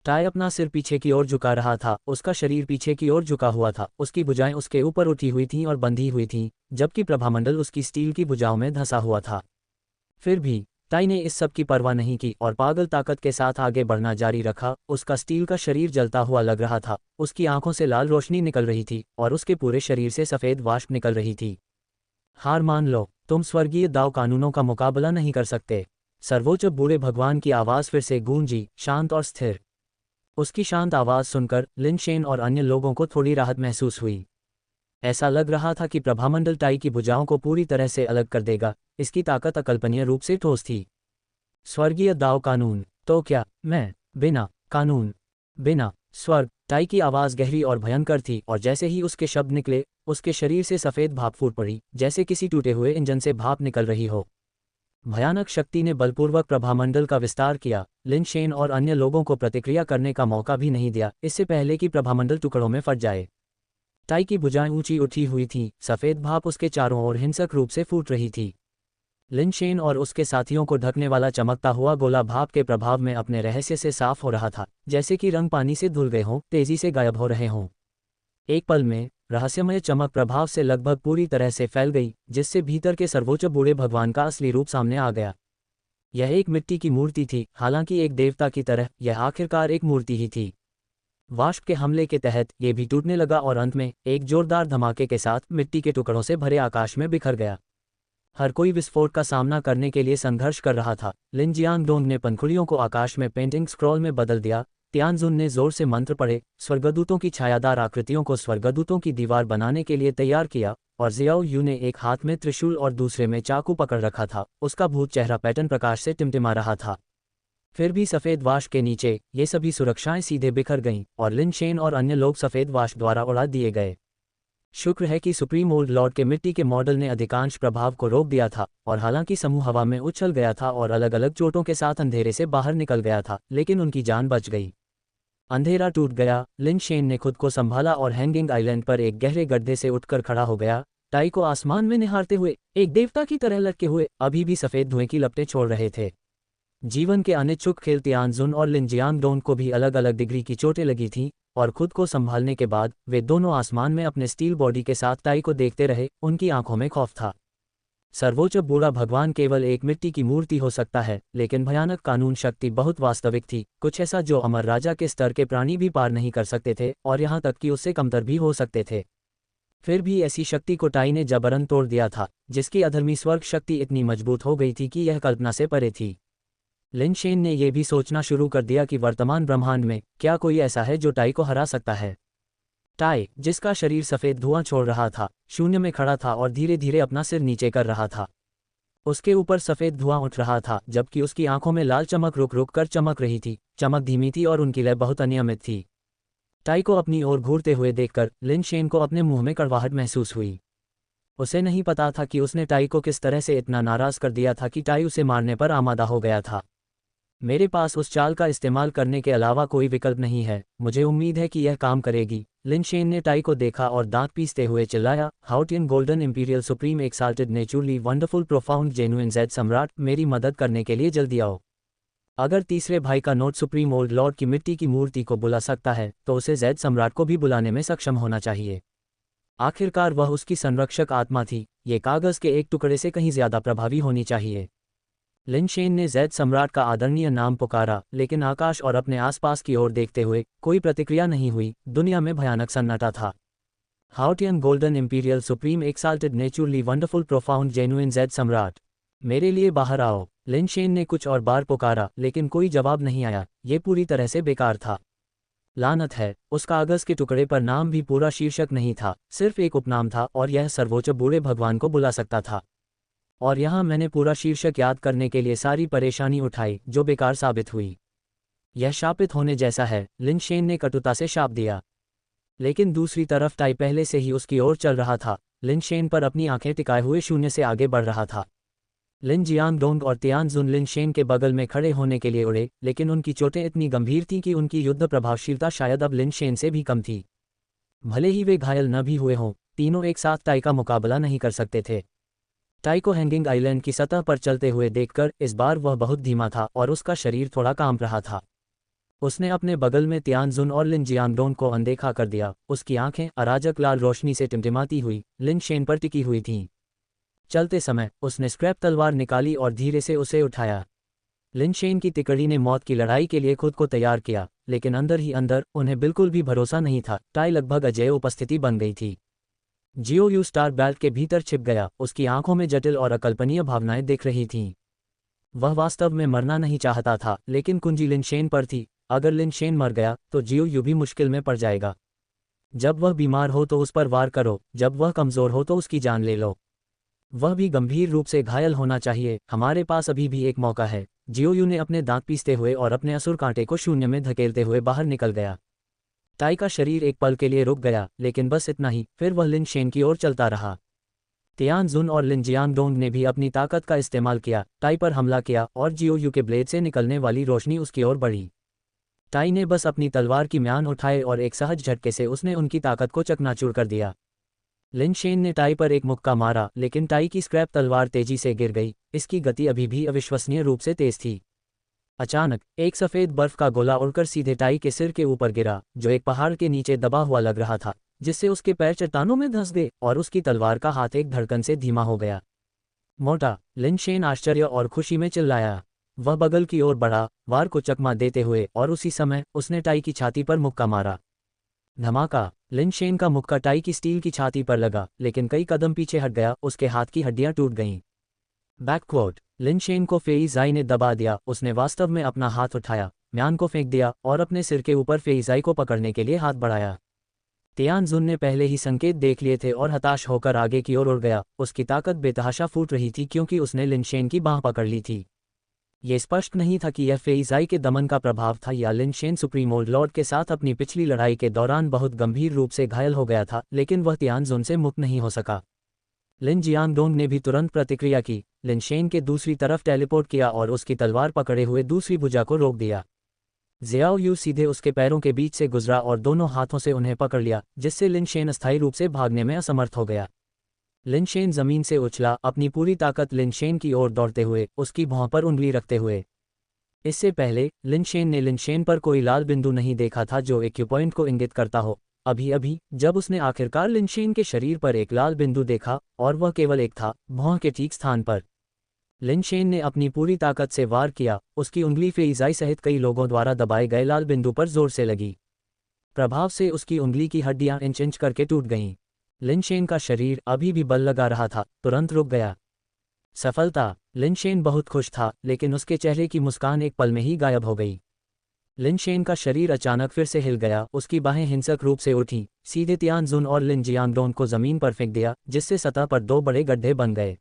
टाई अपना सिर पीछे की ओर झुका रहा था, उसका शरीर पीछे की ओर झुका हुआ था, उसकी भुजाएं उसके ऊपर उठी हुई थीं और बंधी हुई थीं, जबकि प्रभामंडल उसकी स्टील की भुजाओं में धंसा हुआ था। फिर भी टाई ने इस सब की परवाह नहीं की और पागल ताकत के साथ आगे बढ़ना जारी रखा। उसका स्टील का शरीर जलता हुआ लग रहा था, उसकी आंखों से लाल रोशनी निकल रही थी और उसके पूरे शरीर से सफ़ेद वाष्प निकल रही थी। हार मान लो, तुम स्वर्गीय दाव कानूनों का मुकाबला नहीं कर सकते। सर्वोच्च बूढ़े भगवान की आवाज़ फिर से गूंजी, शांत और स्थिर। उसकी शांत आवाज़ सुनकर लिन शेन और अन्य लोगों को थोड़ी राहत महसूस हुई। ऐसा लग रहा था कि प्रभामंडल टाई की भुजाओं को पूरी तरह से अलग कर देगा। इसकी ताकत अकल्पनीय रूप से ठोस थी। स्वर्गीय दाव कानून, तो क्या मैं बिना कानून, बिना स्वर्ग? टाई की आवाज़ गहरी और भयंकर थी और जैसे ही उसके शब्द निकले उसके शरीर से सफ़ेद भाप फूट पड़ी, जैसे किसी टूटे हुए इंजन से भाप निकल रही हो। भयानक शक्ति ने बलपूर्वक प्रभामंडल का विस्तार किया। लिन शेन और अन्य लोगों को प्रतिक्रिया करने का मौका भी नहीं दिया, इससे पहले कि प्रभामंडल टुकड़ों में फट जाए। टाई की भुजाएं ऊंची उठी हुई थीं, सफ़ेद भाप उसके चारों ओर हिंसक रूप से फूट रही थी। लिन शेन और उसके साथियों को ढकने वाला चमकता हुआ गोला भाप के प्रभाव में अपने रहस्य से साफ हो रहा था, जैसे कि रंग पानी से धुल गए हों, तेजी से गायब हो रहे हों। एक पल में रहस्यमय चमक प्रभाव से लगभग पूरी तरह से फैल गई, जिससे भीतर के सर्वोच्च बूढ़े भगवान का असली रूप सामने आ गया। यह एक मिट्टी की मूर्ति थी, हालांकि एक देवता की तरह यह आखिरकार एक मूर्ति ही थी। वाष्प के हमले के तहत ये भी टूटने लगा और अंत में एक जोरदार धमाके के साथ मिट्टी के टुकड़ों से भरे आकाश में बिखर गया। हर कोई विस्फोट का सामना करने के लिए संघर्ष कर रहा था। लिन जियांगडोंग ने पंखुड़ियों को आकाश में पेंटिंग स्क्रॉल में बदल दिया। तियानजुन ने जोर से मंत्र पढ़े, स्वर्गदूतों की छायादार आकृतियों को स्वर्गदूतों की दीवार बनाने के लिए तैयार किया, और जियाओ यू ने एक हाथ में त्रिशूल और दूसरे में चाकू पकड़ रखा था। उसका भूत चेहरा पैटर्न प्रकाश से टिमटिमा रहा था। फिर भी सफ़ेद वाष्प के नीचे ये सभी सुरक्षाएं सीधे बिखर गईं और लिन शेन और अन्य लोग सफ़ेद वाष्प द्वारा उड़ा दिए गए। शुक्र है कि सुप्रीम ओल्ड लॉर्ड के मिट्टी के मॉडल ने अधिकांश प्रभाव को रोक दिया था, और हालांकि समूह हवा में उछल गया था और अलग अलग चोटों के साथ अंधेरे से बाहर निकल गया था, लेकिन उनकी जान बच गई। अंधेरा टूट गया। लिन शेन ने खुद को संभाला और हैंगिंग आइलैंड पर एक गहरे गड्ढे से उठकर खड़ा हो गया। टाई को आसमान में निहारते हुए, एक देवता की तरह लटके हुए, अभी भी सफ़ेद धुएं की लपटें छोड़ रहे थे। जीवन के अनिच्छुक खेल तियानजुन और लिन जियांगडोंग को भी अलग अलग डिग्री की चोटें लगी थीं, और खुद को संभालने के बाद वे दोनों आसमान में अपने स्टील बॉडी के साथ टाई को देखते रहे। उनकी आंखों में खौफ था। सर्वोच्च बूढ़ा भगवान केवल एक मिट्टी की मूर्ति हो सकता है, लेकिन भयानक कानून शक्ति बहुत वास्तविक थी, कुछ ऐसा जो अमर राजा के स्तर के प्राणी भी पार नहीं कर सकते थे, और यहाँ तक कि उससे कमतर भी हो सकते थे। फिर भी ऐसी शक्ति को टाई ने जबरन तोड़ दिया था, जिसकी अधर्मी स्वर्ग शक्ति इतनी मजबूत हो गई थी कि यह कल्पना से परे थी। लिन शेन ने यह भी सोचना शुरू कर दिया कि वर्तमान ब्रह्मांड में क्या कोई ऐसा है जो टाई को हरा सकता है। टाई, जिसका शरीर सफ़ेद धुआं छोड़ रहा था, शून्य में खड़ा था और धीरे धीरे अपना सिर नीचे कर रहा था। उसके ऊपर सफ़ेद धुआं उठ रहा था, जबकि उसकी आंखों में लाल चमक रुक रुक कर चमक रही थी। चमक धीमी थी और उनकी लय बहुत अनियमित थी। टाई को अपनी ओर घूरते हुए देखकर लिन शेन को अपने मुंह में कड़वाहट महसूस हुई। उसे नहीं पता था कि उसने टाई को किस तरह से इतना नाराज़ कर दिया था कि टाई उसे मारने पर आमादा हो गया था। मेरे पास उस चाल का इस्तेमाल करने के अलावा कोई विकल्प नहीं है। मुझे उम्मीद है कि यह काम करेगी। लिन शेन ने टाई को देखा और दांत पीसते हुए चिल्लाया, Haotian golden imperial supreme exalted naturally wonderful profound genuine jade सम्राट, मेरी मदद करने के लिए जल्दी आओ। अगर तीसरे भाई का नोट सुप्रीम ओल्ड लॉर्ड की मिट्टी की मूर्ति को बुला सकता है, तो उसे जेड सम्राट को भी बुलाने में सक्षम होना चाहिए। आखिरकार वह उसकी संरक्षक आत्मा थी। ये कागज़ के एक टुकड़े से कहीं ज़्यादा प्रभावी होनी चाहिए। लिन शेन ने जेड सम्राट का आदरणीय नाम पुकारा, लेकिन आकाश और अपने आसपास की ओर देखते हुए कोई प्रतिक्रिया नहीं हुई। दुनिया में भयानक सन्नाटा था। Haotian golden imperial supreme exalted naturally wonderful profound genuine jade सम्राट, मेरे लिए बाहर आओ। लिन शेन ने कुछ और बार पुकारा, लेकिन कोई जवाब नहीं आया। ये पूरी तरह से बेकार था। लानत है, उस कागज़ के टुकड़े पर नाम भी पूरा शीर्षक नहीं था, सिर्फ एक उपनाम था, और यह सर्वोच्च बूढ़े भगवान को बुला सकता था। और यहाँ मैंने पूरा शीर्षक याद करने के लिए सारी परेशानी उठाई, जो बेकार साबित हुई। यह शापित होने जैसा है, लिन शेन ने कटुता से शाप दिया। लेकिन दूसरी तरफ टाई पहले से ही उसकी ओर चल रहा था, लिन शेन पर अपनी आंखें टिकाए हुए शून्य से आगे बढ़ रहा था। लिन जियांगडोंग और तियानजुन लिन शेन के बगल में खड़े होने के लिए उड़े, लेकिन उनकी चोटें इतनी गंभीर थीं कि उनकी युद्ध प्रभावशीलता शायद अब लिन शेन से भी कम थी। भले ही वे घायल न भी हुए हों, तीनों एक साथ टाई का मुकाबला नहीं कर सकते थे। टाई को हैंगिंग आइलैंड की सतह पर चलते हुए देखकर इस बार वह बहुत धीमा था और उसका शरीर थोड़ा कांप रहा था। उसने अपने बगल में तियानजुन और लिन जियांगडोंग को अनदेखा कर दिया। उसकी आंखें अराजक लाल रोशनी से टिमटिमाती हुई लिन शेन पर टिकी हुई थीं। चलते समय उसने स्क्रैप तलवार निकाली और धीरे से उसे उठाया। लिन शेन की तिकड़ी ने मौत की लड़ाई के लिए खुद को तैयार किया, लेकिन अंदर ही अंदर उन्हें बिल्कुल भी भरोसा नहीं था। टाई लगभग अजेय उपस्थिति बन गई थी। जियो यू स्टार बेल्ट के भीतर छिप गया। उसकी आंखों में जटिल और अकल्पनीय भावनाएं दिख रही थीं। वह वास्तव में मरना नहीं चाहता था, लेकिन कुंजी लिन शेन पर थी। अगर लिन शेन मर गया तो जियो यू भी मुश्किल में पड़ जाएगा। जब वह बीमार हो तो उस पर वार करो, जब वह कमज़ोर हो तो उसकी जान ले लो। वह भी गंभीर रूप से घायल होना चाहिए। हमारे पास अभी भी एक मौका है। जियो यू ने अपने दांत पीसते हुए और अपने असुर कांटे को शून्य में धकेलते हुए बाहर निकल गया। टाई का शरीर एक पल के लिए रुक गया, लेकिन बस इतना ही, फिर वह लिन शेन की ओर चलता रहा। तियानजुन और लिन जियांगडोंग ने भी अपनी ताकत का इस्तेमाल किया, टाई पर हमला किया और जियो यू के ब्लेड से निकलने वाली रोशनी उसकी ओर बढ़ी। टाई ने बस अपनी तलवार की म्यान उठाए और एक सहज झटके से उसने उनकी ताकत को चकनाचूर कर दिया। लिन शेन ने टाई पर एक मुक्का मारा, लेकिन टाई की स्क्रैप तलवार तेजी से गिर गई। इसकी गति अभी भी अविश्वसनीय रूप से तेज थी। अचानक एक सफ़ेद बर्फ का गोला उड़कर सीधे टाई के सिर के ऊपर गिरा, जो एक पहाड़ के नीचे दबा हुआ लग रहा था, जिससे उसके पैर चट्टानों में धंस गए और उसकी तलवार का हाथ एक धड़कन से धीमा हो गया। मोटा! लिन शेन आश्चर्य और खुशी में चिल्लाया। वह बगल की ओर बढ़ा, वार को चकमा देते हुए, और उसी समय उसने टाई की छाती पर मुक्का मारा। धमाका! लिन शेन का मुक्का टाई की स्टील की छाती पर लगा, लेकिन कई कदम पीछे हट गया। उसके हाथ की हड्डियां टूट गईं। बैकक्वोट! लिन शेन को फेई जाई ने दबा दिया। उसने वास्तव में अपना हाथ उठाया, म्यान को फेंक दिया और अपने सिर के ऊपर फेई जाई को पकड़ने के लिए हाथ बढ़ाया। तियानजुन ने पहले ही संकेत देख लिए थे और हताश होकर आगे की ओर उड़ गया। उसकी ताकत बेतहाशा फूट रही थी क्योंकि उसने लिन शेन की बांह पकड़ ली थी। ये स्पष्ट नहीं था कि यह फेई जाई के दमन का प्रभाव था या Lin Shen supreme old lord के साथ अपनी पिछली लड़ाई के दौरान बहुत गंभीर रूप से घायल हो गया था, लेकिन वह तियानजुन से मुक्त नहीं हो सका। लिन जियांगडोंग ने भी तुरंत प्रतिक्रिया की, लिन शेन के दूसरी तरफ टेलीपोर्ट किया और उसकी तलवार पकड़े हुए दूसरी भुजा को रोक दिया। ज़ियाओ यू सीधे उसके पैरों के बीच से गुजरा और दोनों हाथों से उन्हें पकड़ लिया, जिससे लिन शेन अस्थायी रूप से भागने में असमर्थ हो गया। लिन शेन जमीन से उछला, अपनी पूरी ताकत लिन शेन की ओर दौड़ते हुए, उसकी भौं पर उंगली रखते हुए। इससे पहले लिन शेन ने लिन शेन पर कोई लाल बिंदु नहीं देखा था जो एक्यूपॉइंट को इंगित करता हो। अभी अभी जब उसने आखिरकार लिन शेन के शरीर पर एक लाल बिंदु देखा, और वह केवल एक था, भौं के ठीक स्थान पर। लिन शेन ने अपनी पूरी ताकत से वार किया। उसकी उंगली फेई जाई सहित कई लोगों द्वारा दबाए गए लाल बिंदु पर जोर से लगी। प्रभाव से उसकी उंगली की हड्डियां इंच इंच करके टूट गईं। लिन शेन का शरीर अभी भी बल लगा रहा था, तुरंत रुक गया। सफलता! लिन शेन बहुत खुश था, लेकिन उसके चेहरे की मुस्कान एक पल में ही गायब हो गई। लिन शेन का शरीर अचानक फिर से हिल गया। उसकी बाहें हिंसक रूप से उठी, सीधे तियानजुन और लिन जियांगडोंग को जमीन पर फेंक दिया, जिससे सतह पर दो बड़े गड्ढे बन गए।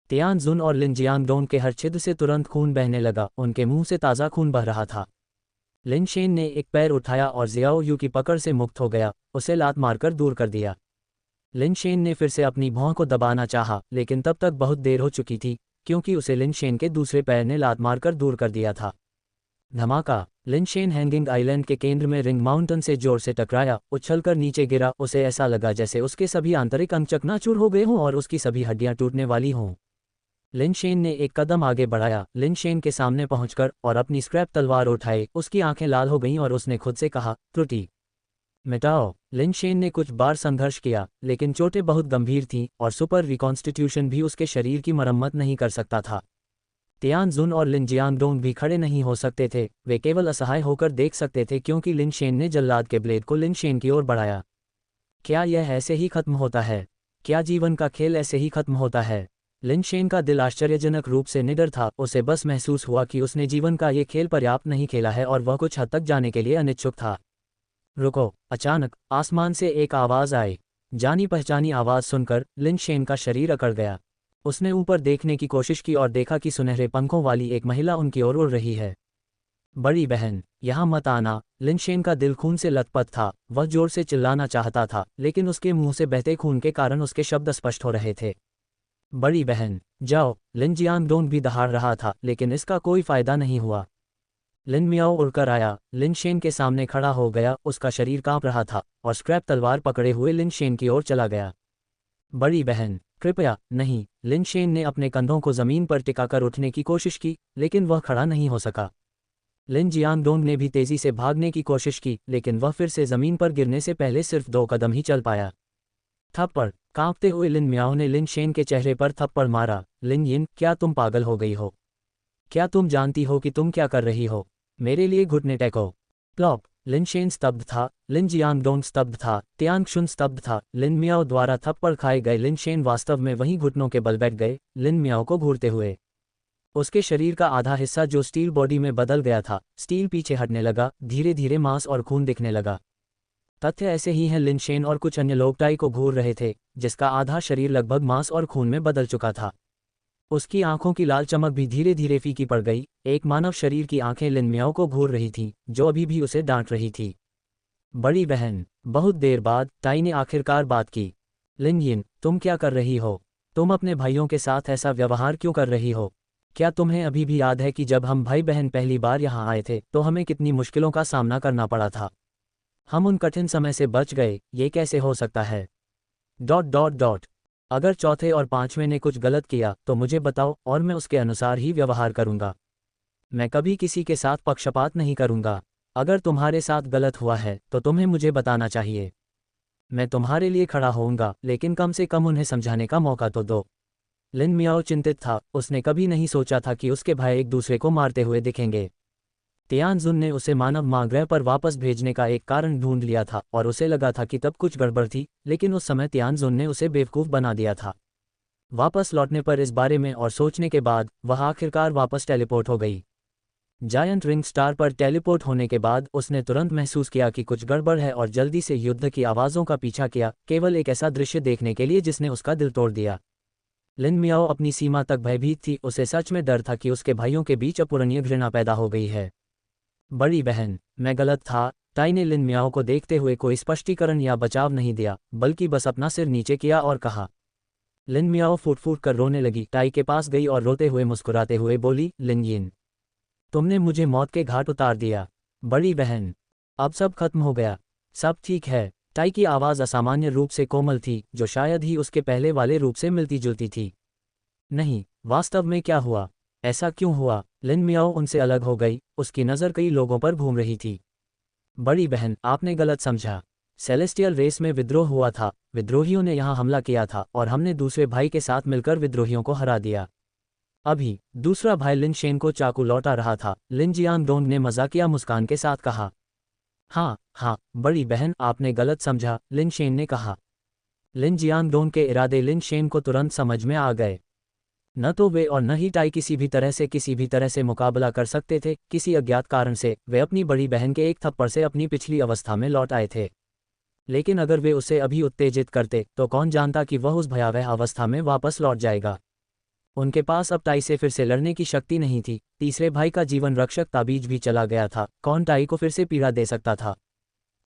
तियानजुन और लिन जियांगडोंग के हर छिद्र से तुरंत खून बहने लगा। उनके मुंह से ताज़ा खून बह रहा था। लिन शेन ने एक पैर उठाया और ज़ियाओ यू की पकड़ से मुक्त हो गया, उसे लात मारकर दूर कर दिया। लिन शेन ने फिर से अपनी भौं को दबाना चाहा, लेकिन तब तक बहुत देर हो चुकी थी, क्योंकि उसे लिन शेन के दूसरे पैर ने लात मारकर दूर कर दिया था। धमाका! लिन शेन हैंगिंग आइलैंड के केंद्र में रिंग माउंटेन से जोर से टकराया, उछलकर नीचे गिरा। उसे ऐसा लगा जैसे उसके सभी आंतरिक अंग चकनाचूर हो गए हों और उसकी सभी हड्डियां टूटने वाली हों। लिन शेन ने एक कदम आगे बढ़ाया, लिन शेन के सामने पहुंचकर, और अपनी स्क्रैप तलवार उठाए। उसकी आंखें लाल हो गईं और उसने खुद से कहा, त्रुटि मिटाओ। लिन शेन ने कुछ बार संघर्ष किया, लेकिन चोटें बहुत गंभीर थीं और सुपर रिकॉन्स्टिट्यूशन भी उसके शरीर की मरम्मत नहीं कर सकता था। तियानजुन और लिन जियांगडोंग भी खड़े नहीं हो सकते थे। वे केवल असहाय होकर देख सकते थे क्योंकि लिन शेन ने जल्लाद के ब्लेड को लिन शेन की ओर बढ़ाया। क्या यह ऐसे ही खत्म होता है? क्या जीवन का खेल ऐसे ही खत्म होता है? लिन शेन का दिल आश्चर्यजनक रूप से निडर था। उसे बस महसूस हुआ कि उसने जीवन का ये खेल पर्याप्त नहीं खेला है और वह कुछ हद तक जाने के लिए अनिच्छुक था। रुको! अचानक आसमान से एक आवाज़ आई। जानी पहचानी आवाज़ सुनकर लिन शेन का शरीर अकड़ गया। उसने ऊपर देखने की कोशिश की और देखा कि सुनहरे पंखों वाली एक महिला उनकी ओर उड़ रही है। बड़ी बहन, यहाँ मत आना! लिन शेन का दिल खून से लथपथ था। वह जोर से चिल्लाना चाहता था, लेकिन उसके मुंह से बहते खून के कारण उसके शब्द स्पष्ट हो रहे थे। बड़ी बहन, जाओ! लिन जियांगडोंग भी दहाड़ रहा था, लेकिन इसका कोई फायदा नहीं हुआ। लिन मियाओ उड़कर आया, लिन शेन के सामने खड़ा हो गया। उसका शरीर कांप रहा था और स्क्रैप तलवार पकड़े हुए लिन शेन की ओर चला गया। बड़ी बहन, कृपया नहीं! लिन शेन ने अपने कंधों को जमीन पर टिकाकर उठने की कोशिश की, लेकिन वह खड़ा नहीं हो सका। लिन जियांगडोंग ने भी तेजी से भागने की कोशिश की, लेकिन वह फिर से जमीन पर गिरने से पहले सिर्फ 2 कदम ही चल पाया। थप्पड़! कांपते हुए लिन मियाओ ने लिन शेन के चेहरे पर थप्पड़ मारा। लिन यिन, क्या तुम पागल हो गई हो? क्या तुम जानती हो कि तुम क्या कर रही हो? मेरे लिए घुटने टेको! प्लॉप! लिन शेन स्तब्ध था, लिन जियांगडोंग स्तब्ध था, तियांगशुन स्तब्ध था। लिन मियाओ द्वारा थप्पड़ खाए गए लिन शेन वास्तव में वहीं घुटनों के बल बैठ गए, लिन मियाओ को घूरते हुए। उसके शरीर का आधा हिस्सा जो स्टील बॉडी में बदल गया था, स्टील पीछे हटने लगा, धीरे धीरे मांस और खून दिखने लगा। तथ्य ऐसे ही हैं, लिन शेन और कुछ अन्य लोग टाई को घूर रहे थे, जिसका आधा शरीर लगभग मांस और खून में बदल चुका था। उसकी आंखों की लाल चमक भी धीरे धीरे फीकी पड़ गई। एक मानव शरीर की आंखें लिन मियाओ को घूर रही थीं, जो अभी भी उसे डांट रही थी। बड़ी बहन। बहुत देर बाद टाई ने आखिरकार बात की। लिन यिन, तुम क्या कर रही हो? तुम अपने भाइयों के साथ ऐसा व्यवहार क्यों कर रही हो? क्या तुम्हें अभी भी याद है कि जब हम भाई बहन पहली बार यहाँ आए थे तो हमें कितनी मुश्किलों का सामना करना पड़ा था? हम उन कठिन समय से बच गए, ये कैसे हो सकता है? ... अगर चौथे और पांचवें ने कुछ गलत किया तो मुझे बताओ और मैं उसके अनुसार ही व्यवहार करूंगा। मैं कभी किसी के साथ पक्षपात नहीं करूंगा। अगर तुम्हारे साथ गलत हुआ है तो तुम्हें मुझे बताना चाहिए। मैं तुम्हारे लिए खड़ा होऊंगा, लेकिन कम से कम उन्हें समझाने का मौका तो दो। लिन मियाओ चिंतित था। उसने कभी नहीं सोचा था कि उसके भाई एक दूसरे को मारते हुए दिखेंगे। तियानजुन ने उसे मानव माँ ग्रह पर वापस भेजने का एक कारण ढूंढ लिया था और उसे लगा था कि तब कुछ गड़बड़ थी, लेकिन उस समय तियानजुन ने उसे बेवकूफ़ बना दिया था। वापस लौटने पर इस बारे में और सोचने के बाद वह आखिरकार वापस टेलीपोर्ट हो गई। जायंट रिंग स्टार पर टेलीपोर्ट होने के बाद उसने तुरंत महसूस किया कि कुछ गड़बड़ है और जल्दी से युद्ध की आवाज़ों का पीछा किया, केवल एक ऐसा दृश्य देखने के लिए जिसने उसका दिल तोड़ दिया। लिन मियाओ अपनी सीमा तक भयभीत थी। उसे सच में डर था कि उसके भाइयों के बीच अपूरणीय घृणा पैदा हो गई है। बड़ी बहन, मैं गलत था। टाई ने लिन मियाओ को देखते हुए कोई स्पष्टीकरण या बचाव नहीं दिया, बल्कि बस अपना सिर नीचे किया और कहा। लिन मियाओ फूट फूट कर रोने लगी, टाई के पास गई और रोते हुए मुस्कुराते हुए बोली, लिन यिन, तुमने मुझे मौत के घाट उतार दिया। बड़ी बहन, अब सब खत्म हो गया, सब ठीक है। टाई की आवाज़ असामान्य रूप से कोमल थी, जो शायद ही उसके पहले वाले रूप से मिलती जुलती थी। नहीं, वास्तव में क्या हुआ? ऐसा क्यों हुआ? लिन मियाओ उनसे अलग हो गई, उसकी नज़र कई लोगों पर घूम रही थी। बड़ी बहन, आपने गलत समझा। सेलेस्टियल रेस में विद्रोह हुआ था, विद्रोहियों ने यहाँ हमला किया था और हमने दूसरे भाई के साथ मिलकर विद्रोहियों को हरा दिया। अभी दूसरा भाई लिन शेन को चाकू लौटा रहा था। लिन जियांगडोंग ने मजाकिया मुस्कान के साथ कहा। हाँ, बड़ी बहन, आपने गलत समझा, लिन शेन ने कहा। लिन जियांगडोंग के इरादे लिन शेन को तुरंत समझ में आ गए। न तो वे और न ही टाई किसी भी तरह से मुकाबला कर सकते थे। किसी अज्ञात कारण से वे अपनी बड़ी बहन के एक थप्पड़ से अपनी पिछली अवस्था में लौट आए थे, लेकिन अगर वे उसे अभी उत्तेजित करते तो कौन जानता कि वह उस भयावह अवस्था में वापस लौट जाएगा। उनके पास अब टाई से फिर से लड़ने की शक्ति नहीं थी। तीसरे भाई का जीवन रक्षक ताबीज भी चला गया था, कौन टाई को फिर से पीड़ा दे सकता था?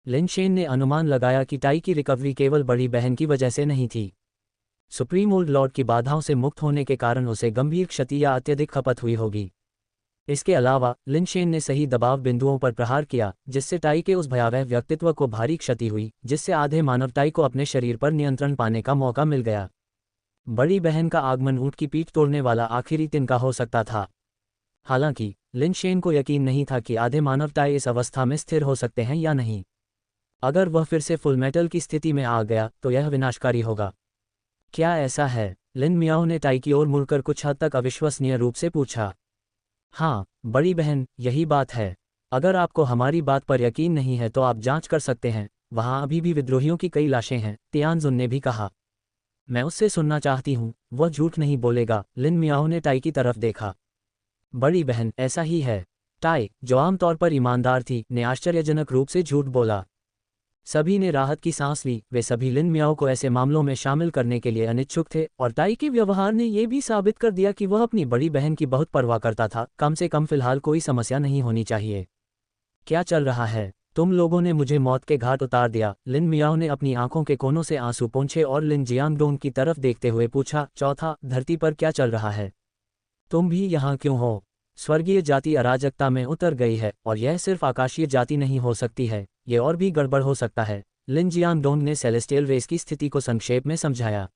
लिन शेन ने अनुमान लगाया कि टाई की रिकवरी केवल बड़ी बहन की वजह से नहीं थी। सुप्रीम ओल्ड लॉर्ड की बाधाओं से मुक्त होने के कारण उसे गंभीर क्षति या अत्यधिक खपत हुई होगी। इसके अलावा लिन शेन ने सही दबाव बिंदुओं पर प्रहार किया, जिससे टाई के उस भयावह व्यक्तित्व को भारी क्षति हुई, जिससे आधे मानव टाई को अपने शरीर पर नियंत्रण पाने का मौका मिल गया। बड़ी बहन का आगमन ऊंट की पीठ तोड़ने वाला आखिरी तिनका हो सकता था। हालांकि लिन शेन को यकीन नहीं था कि आधे मानव टाई इस अवस्था में स्थिर हो सकते हैं या नहीं। अगर वह फिर से फुल मेटल की स्थिति में आ गया तो यह विनाशकारी होगा। क्या ऐसा है? लिन मियाओ ने टाई की ओर मुड़कर कुछ हद तक अविश्वसनीय रूप से पूछा। हाँ, बड़ी बहन, यही बात है। अगर आपको हमारी बात पर यकीन नहीं है तो आप जांच कर सकते हैं, वहाँ अभी भी विद्रोहियों की कई लाशें हैं, तियानजुन ने भी कहा। मैं उससे सुनना चाहती हूँ, वह झूठ नहीं बोलेगा। लिन मियाओ ने टाई की तरफ देखा। बड़ी बहन, ऐसा ही है। टाई, जो आमतौर पर ईमानदार थी, ने आश्चर्यजनक रूप से झूठ बोला। सभी ने राहत की सांस ली। वे सभी लिन मियाओ को ऐसे मामलों में शामिल करने के लिए अनिच्छुक थे, और टाई के व्यवहार ने यह भी साबित कर दिया कि वह अपनी बड़ी बहन की बहुत परवाह करता था। कम से कम फिलहाल कोई समस्या नहीं होनी चाहिए। क्या चल रहा है? तुम लोगों ने मुझे मौत के घाट उतार दिया। लिन मियाओ ने अपनी आंखों के कोनों से आंसू पोंछे और लिन जियांगडोंग की तरफ देखते हुए पूछा। चौथा, धरती पर क्या चल रहा है? तुम भी यहाँ क्यों हो? स्वर्गीय जाति अराजकता में उतर गई है, और यह सिर्फ आकाशीय जाति नहीं हो सकती है, ये और भी गड़बड़ हो सकता है। लिन जियांगडोंग ने सेलेस्टियल रेस की स्थिति को संक्षेप में समझाया।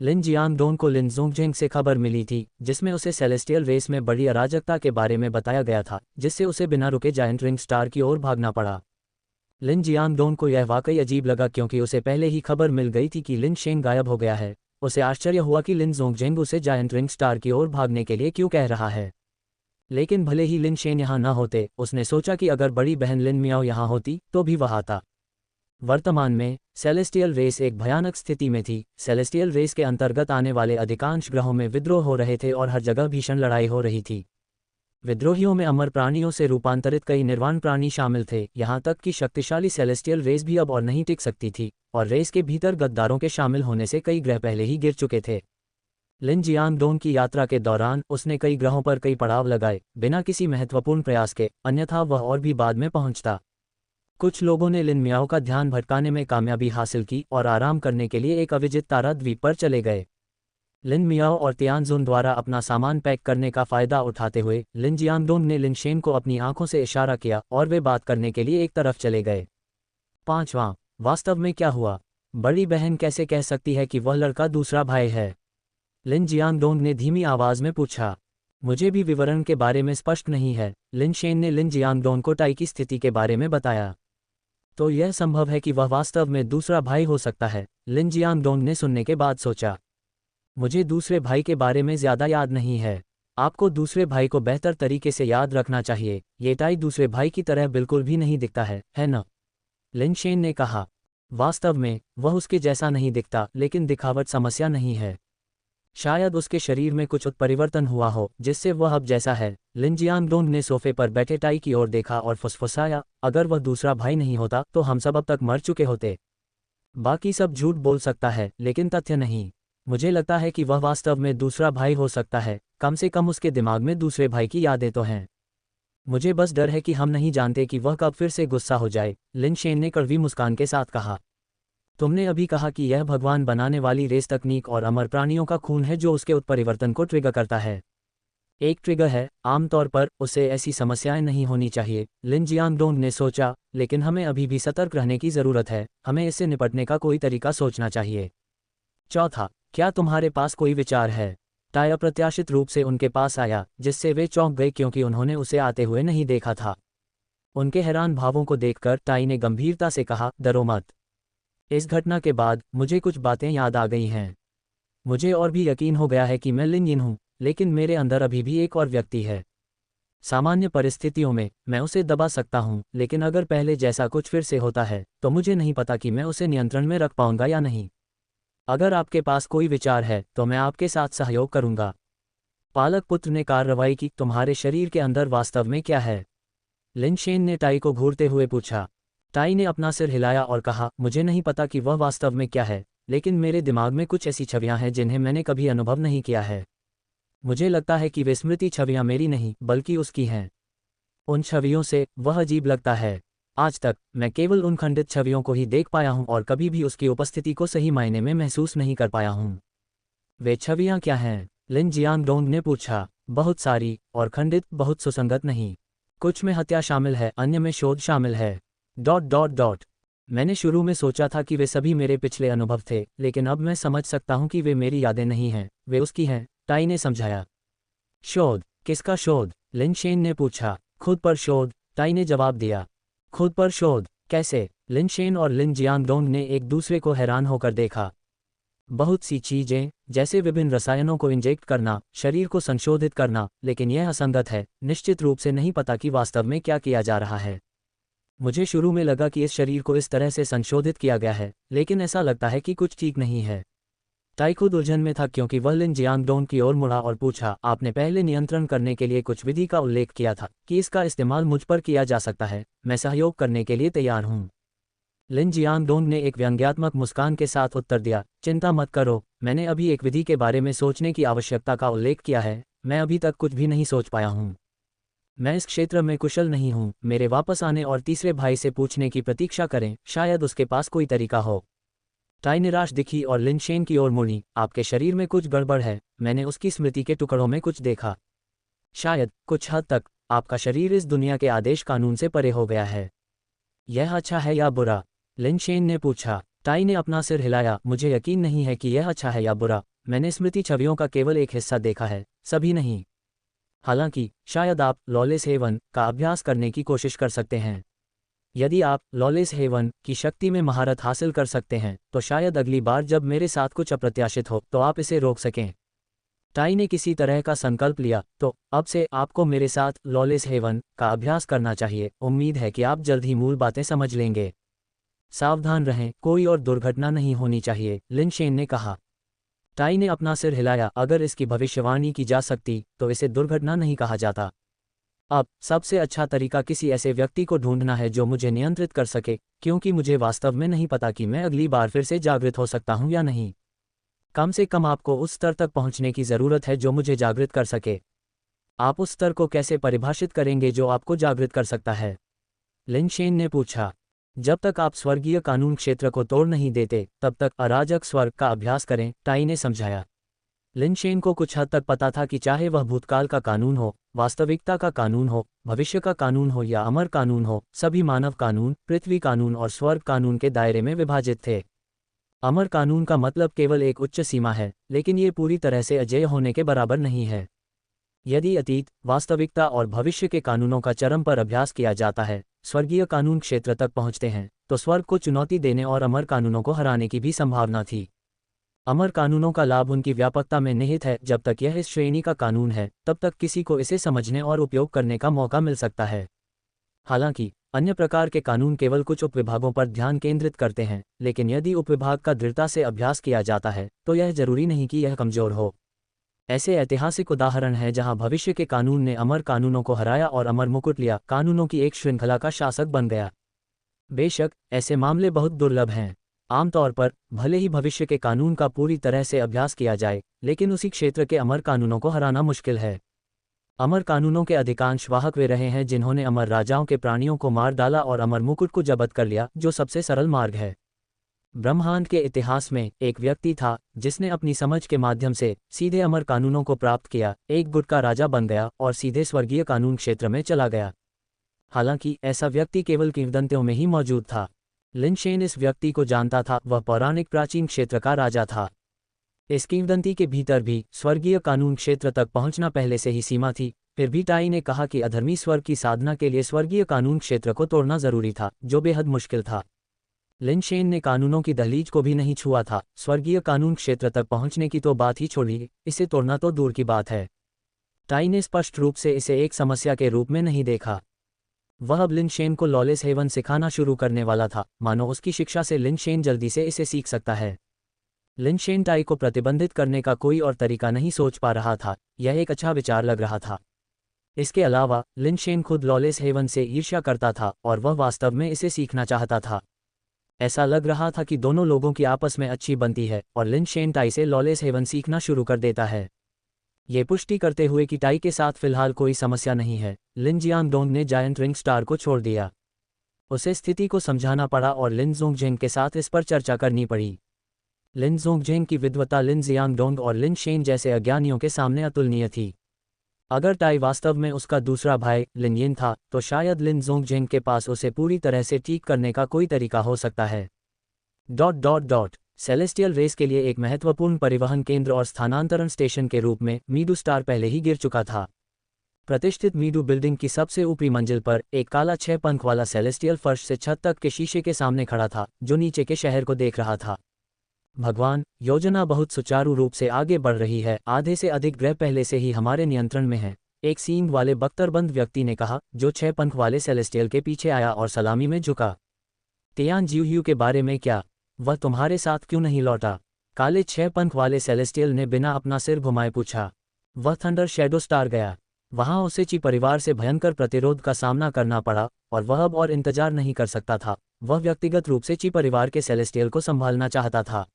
लिन जियांगडोंग को लिन जोंगजेंग से खबर मिली थी, जिसमें उसे सेलेस्टियल रेस में बड़ी अराजकता के बारे में बताया गया था, जिससे उसे बिना रुके जायंट रिंग स्टार की ओर भागना पड़ा। लिन जियांगडोंग को यह वाकई अजीब लगा, क्योंकि उसे पहले ही खबर मिल गई थी कि लिन शेंग गायब हो गया है। उसे आश्चर्य हुआ कि लिन जोंगजेंग उसे जायंट रिंग स्टार की ओर भागने के लिए क्यों कह रहा है। लेकिन भले ही लिन शेन यहाँ न होते, उसने सोचा कि अगर बड़ी बहन लिन मियाओ यहाँ होती तो भी वह आता। वर्तमान में सेलेस्टियल रेस एक भयानक स्थिति में थी। सेलेस्टियल रेस के अंतर्गत आने वाले अधिकांश ग्रहों में विद्रोह हो रहे थे और हर जगह भीषण लड़ाई हो रही थी। विद्रोहियों में अमर प्राणियों से रूपांतरित कई निर्वाण प्राणी शामिल थे, यहाँ तक कि शक्तिशाली सेलेस्टियल रेस भी अब और नहीं टिक सकती थी, और रेस के भीतर गद्दारों के शामिल होने से कई ग्रह पहले ही गिर चुके थे। लिन जियांगडोंग की यात्रा के दौरान उसने कई ग्रहों पर कई पड़ाव लगाए, बिना किसी महत्वपूर्ण प्रयास के, अन्यथा वह और भी बाद में पहुंचता। कुछ लोगों ने लिन मियाओ का ध्यान भटकाने में कामयाबी हासिल की और आराम करने के लिए एक अविजित तारा द्वीप पर चले गए। लिन मियाओ और तियानजुन द्वारा अपना सामान पैक करने का फायदा उठाते हुए लिन जियांगडोंग ने लिनशेन को अपनी आंखों से इशारा किया और वे बात करने के लिए एक तरफ चले गए। 5वां, वास्तव में क्या हुआ? बड़ी बहन कैसे कह सकती है कि वह लड़का दूसरा भाई है? लिन जियांगडोंग ने धीमी आवाज में पूछा। मुझे भी विवरण के बारे में स्पष्ट नहीं है। लिनशेन ने लिन जियांगडोंग को टाई की स्थिति के बारे में बताया। तो यह संभव है कि वह वास्तव में दूसरा भाई हो सकता है, लिन जियांगडोंग ने सुनने के बाद सोचा। मुझे दूसरे भाई के बारे में ज्यादा याद नहीं है। आपको दूसरे भाई को बेहतर तरीके से याद रखना चाहिए। ये टाई दूसरे भाई की तरह बिल्कुल भी नहीं दिखता है न? लिनशेन ने कहा। वास्तव में वह उसके जैसा नहीं दिखता, लेकिन दिखावट समस्या नहीं है। शायद उसके शरीर में कुछ उत्परिवर्तन हुआ हो जिससे वह अब जैसा है। लिन जियांगडोंग ने सोफे पर बैठे टाई की ओर देखा और फुसफुसाया, अगर वह दूसरा भाई नहीं होता तो हम सब अब तक मर चुके होते। बाकी सब झूठ बोल सकता है, लेकिन तथ्य नहीं। मुझे लगता है कि वह वास्तव में दूसरा भाई हो सकता है, कम से कम उसके दिमाग में दूसरे भाई की यादें तो हैं। मुझे बस डर है कि हम नहीं जानते कि वह कब फिर से गुस्सा हो जाए, लिनशेन ने कड़वी मुस्कान के साथ कहा। तुमने अभी कहा कि यह भगवान बनाने वाली रेस तकनीक और अमर प्राणियों का खून है जो उसके उत्परिवर्तन को ट्रिगर करता है। एक ट्रिगर है, आमतौर पर उसे ऐसी समस्याएं नहीं होनी चाहिए, लिन जियांगडोंग ने सोचा, लेकिन हमें अभी भी सतर्क रहने की जरूरत है। हमें इससे निपटने का कोई तरीका सोचना चाहिए। चौथा, क्या तुम्हारे पास कोई विचार है? टाई अप्रत्याशित रूप से उनके पास आया, जिससे वे चौंक गए क्योंकि उन्होंने उसे आते हुए नहीं देखा था। उनके हैरान भावों को देखकर टाई ने गंभीरता से कहा, डरो मत। इस घटना के बाद मुझे कुछ बातें याद आ गई हैं। मुझे और भी यकीन हो गया है कि मैं लिन यिन हूँ, लेकिन मेरे अंदर अभी भी एक और व्यक्ति है। सामान्य परिस्थितियों में मैं उसे दबा सकता हूँ, लेकिन अगर पहले जैसा कुछ फिर से होता है तो मुझे नहीं पता कि मैं उसे नियंत्रण में रख पाऊंगा या नहीं। अगर आपके पास कोई विचार है तो मैं आपके साथ सहयोग करूंगा। पालक पुत्र ने कार्रवाई की। तुम्हारे शरीर के अंदर वास्तव में क्या है? लिनशेन ने टाई को घूरते हुए पूछा। टाई ने अपना सिर हिलाया और कहा, मुझे नहीं पता कि वह वास्तव में क्या है, लेकिन मेरे दिमाग में कुछ ऐसी छवियां हैं जिन्हें मैंने कभी अनुभव नहीं किया है। मुझे लगता है कि वे स्मृति छवियां मेरी नहीं बल्कि उसकी हैं। उन छवियों से वह अजीब लगता है। आज तक मैं केवल उन खंडित छवियों को ही देख पाया हूं और कभी भी उसकी उपस्थिति को सही मायने में महसूस नहीं कर पाया हूं। वे छवियां क्या हैं? लिन जियांगडोंग ने पूछा। बहुत सारी, और खंडित, बहुत सुसंगत नहीं। कुछ में हत्या शामिल है, अन्य में शोध शामिल है। ... मैंने शुरू में सोचा था कि वे सभी मेरे पिछले अनुभव थे, लेकिन अब मैं समझ सकता हूं कि वे मेरी यादें नहीं हैं, वे उसकी हैं, टाई ने समझाया। शोध? किसका शोध? लिनशेन ने पूछा। खुद पर शोध, टाई ने जवाब दिया। खुद पर शोध? कैसे? लिनशेन और लिन जियांगडोंग ने एक दूसरे को हैरान होकर देखा। बहुत सी चीजें, जैसे विभिन्न रसायनों को इंजेक्ट करना, शरीर को संशोधित करना, लेकिन यह असंगत है। निश्चित रूप से नहीं पता कि वास्तव में क्या किया जा रहा है। मुझे शुरू में लगा कि इस शरीर को इस तरह से संशोधित किया गया है, लेकिन ऐसा लगता है कि कुछ ठीक नहीं है। टाई खुद उलझन में था क्योंकि वह लिन जियांगडोंग की ओर मुड़ा और पूछा, आपने पहले नियंत्रण करने के लिए कुछ विधि का उल्लेख किया था कि इसका इस्तेमाल मुझ पर किया जा सकता है। मैं सहयोग करने के लिए तैयार हूँ। लिन जियांगडोंग ने एक व्यंग्यात्मक मुस्कान के साथ उत्तर दिया, चिंता मत करो, मैंने अभी एक विधि के बारे में सोचने की आवश्यकता का उल्लेख किया है। मैं अभी तक कुछ भी नहीं सोच पाया हूँ। मैं इस क्षेत्र में कुशल नहीं हूँ। मेरे वापस आने और तीसरे भाई से पूछने की प्रतीक्षा करें, शायद उसके पास कोई तरीका हो। टाई निराश दिखी और लिनशेन की ओर मुड़ी। आपके शरीर में कुछ गड़बड़ है, मैंने उसकी स्मृति के टुकड़ों में कुछ देखा। शायद कुछ हद तक आपका शरीर इस दुनिया के आदेश कानून से परे हो गया है। यह अच्छा है या बुरा? लिनशेन ने पूछा। टाई ने अपना सिर हिलाया। मुझे यकीन नहीं है कि यह अच्छा है या बुरा। मैंने स्मृति छवियों का केवल एक हिस्सा देखा है, सभी नहीं। हालांकि शायद आप लॉलेस हेवन का अभ्यास करने की कोशिश कर सकते हैं। यदि आप लॉलेस हेवन की शक्ति में महारत हासिल कर सकते हैं तो शायद अगली बार जब मेरे साथ कुछ अप्रत्याशित हो तो आप इसे रोक सकें। टाई ने किसी तरह का संकल्प लिया। तो अब से आपको मेरे साथ लॉलेस हेवन का अभ्यास करना चाहिए। उम्मीद है कि आप जल्द ही मूल बातें समझ लेंगे। सावधान रहें, कोई और दुर्घटना नहीं होनी चाहिए, लिन शेन ने कहा। टाई ने अपना सिर हिलाया। अगर इसकी भविष्यवाणी की जा सकती तो इसे दुर्घटना नहीं कहा जाता। अब सबसे अच्छा तरीका किसी ऐसे व्यक्ति को ढूंढना है जो मुझे नियंत्रित कर सके, क्योंकि मुझे वास्तव में नहीं पता कि मैं अगली बार फिर से जागृत हो सकता हूं या नहीं। कम से कम आपको उस स्तर तक पहुंचने की ज़रूरत है जो मुझे जागृत कर सके। आप उस स्तर को कैसे परिभाषित करेंगे जो आपको जागृत कर सकता है? लिन शेन ने पूछा। जब तक आप स्वर्गीय कानून क्षेत्र को तोड़ नहीं देते तब तक अराजक स्वर्ग का अभ्यास करें, टाई ने समझाया। लिन शेन को कुछ हद तक पता था कि चाहे वह भूतकाल का कानून हो, वास्तविकता का कानून हो, भविष्य का कानून हो या अमर कानून हो, सभी मानव कानून, पृथ्वी कानून और स्वर्ग कानून के दायरे में विभाजित थे। अमर कानून का मतलब केवल एक उच्च सीमा है, लेकिन ये पूरी तरह से अजेय होने के बराबर नहीं है। यदि अतीत, वास्तविकता और भविष्य के कानूनों का चरम पर अभ्यास किया जाता है, स्वर्गीय कानून क्षेत्र तक पहुंचते हैं, तो स्वर्ग को चुनौती देने और अमर कानूनों को हराने की भी संभावना थी। अमर कानूनों का लाभ उनकी व्यापकता में निहित है। जब तक यह इस श्रेणी का कानून है, तब तक किसी को इसे समझने और उपयोग करने का मौका मिल सकता है। हालांकि अन्य प्रकार के कानून केवल कुछ उपविभागों पर ध्यान केंद्रित करते हैं, लेकिन यदि उपविभाग का दृढ़ता से अभ्यास किया जाता है तो यह जरूरी नहीं कि यह कमजोर हो। ऐसे ऐतिहासिक उदाहरण हैं जहां भविष्य के कानून ने अमर कानूनों को हराया और अमर मुकुट लिया, कानूनों की एक श्रृंखला का शासक बन गया। बेशक ऐसे मामले बहुत दुर्लभ हैं। आमतौर पर भले ही भविष्य के कानून का पूरी तरह से अभ्यास किया जाए, लेकिन उसी क्षेत्र के अमर कानूनों को हराना मुश्किल है। अमर कानूनों के अधिकांश वाहक वे रहे हैं जिन्होंने अमर राजाओं के प्राणियों को मार डाला और अमर मुकुट को जब्त कर लिया, जो सबसे सरल मार्ग है। ब्रह्मांड के इतिहास में एक व्यक्ति था जिसने अपनी समझ के माध्यम से सीधे अमर कानूनों को प्राप्त किया, एक गुट का राजा बन गया और सीधे स्वर्गीय कानून क्षेत्र में चला गया। हालांकि ऐसा व्यक्ति केवल किंवदंतियों में ही मौजूद था। लिन शेन इस व्यक्ति को जानता था, वह पौराणिक प्राचीन क्षेत्र का राजा था। इस किंवदंती के भीतर भी स्वर्गीय कानून क्षेत्र तक पहुंचना पहले से ही सीमा थी। फिर भी टाई ने कहा कि अधर्मी स्वर्ग की साधना के लिए स्वर्गीय कानून क्षेत्र को तोड़ना जरूरी था, जो बेहद मुश्किल था। लिन शेन ने कानूनों की दहलीज को भी नहीं छुआ था। स्वर्गीय कानून क्षेत्र तक पहुंचने की तो बात ही छोड़ी, इसे तोड़ना तो दूर की बात है। टाई ने स्पष्ट रूप से इसे एक समस्या के रूप में नहीं देखा। वह अब लिन शेन को लॉलेस हेवन सिखाना शुरू करने वाला था, मानो उसकी शिक्षा से लिन शेन जल्दी से इसे सीख सकता है। लिन शेन टाई को प्रतिबंधित करने का कोई और तरीका नहीं सोच पा रहा था। यह एक अच्छा विचार लग रहा था। इसके अलावा लिन शेन खुद लॉलेस हेवन से ईर्ष्या करता था और वह वास्तव में इसे सीखना चाहता था। ऐसा लग रहा था कि दोनों लोगों की आपस में अच्छी बनती है और लिन शेन टाई से लॉलेस हेवन सीखना शुरू कर देता है। ये पुष्टि करते हुए कि टाई के साथ फिलहाल कोई समस्या नहीं है, लिन जियांगडोंग ने जायंट रिंग स्टार को छोड़ दिया। उसे स्थिति को समझाना पड़ा और लिन जोंगजेंग के साथ इस पर चर्चा करनी पड़ी। लिन जोंगजेंग की विद्वता लिन जियांगडोंग और लिन शेन जैसे अज्ञानियों के सामने अतुलनीय थी। अगर टाई वास्तव में उसका दूसरा भाई लिन यिन था, तो शायद लिन जोंगजेंग के पास उसे पूरी तरह से ठीक करने का कोई तरीका हो सकता है। सेलेस्टियल रेस के लिए एक महत्वपूर्ण परिवहन केंद्र और स्थानांतरण स्टेशन के रूप में मीडू स्टार पहले ही गिर चुका था। प्रतिष्ठित मीडू बिल्डिंग की सबसे ऊपरी मंजिल पर एक काला 6 पंख वाला सेलेस्टियल फर्श से छत तक के शीशे के सामने खड़ा था, जो नीचे के शहर को देख रहा था। भगवान, योजना बहुत सुचारू रूप से आगे बढ़ रही है। आधे से अधिक ग्रह पहले से ही हमारे नियंत्रण में हैं, एक सींग वाले बख्तरबंद व्यक्ति ने कहा, जो 6 पंख वाले सेलेस्टियल के पीछे आया और सलामी में झुका। तियान जियू के बारे में क्या? वह तुम्हारे साथ क्यों नहीं लौटा? काले 6 पंख वाले सेलेस्टियल ने बिना अपना सिर घुमाए पूछा। वह थंडर शैडो स्टार गया। वहां उसे ची परिवार से भयंकर प्रतिरोध का सामना करना पड़ा और वह अब और इंतजार नहीं कर सकता था। वह व्यक्तिगत रूप से ची परिवार के सेलेस्टियल को संभालना चाहता था।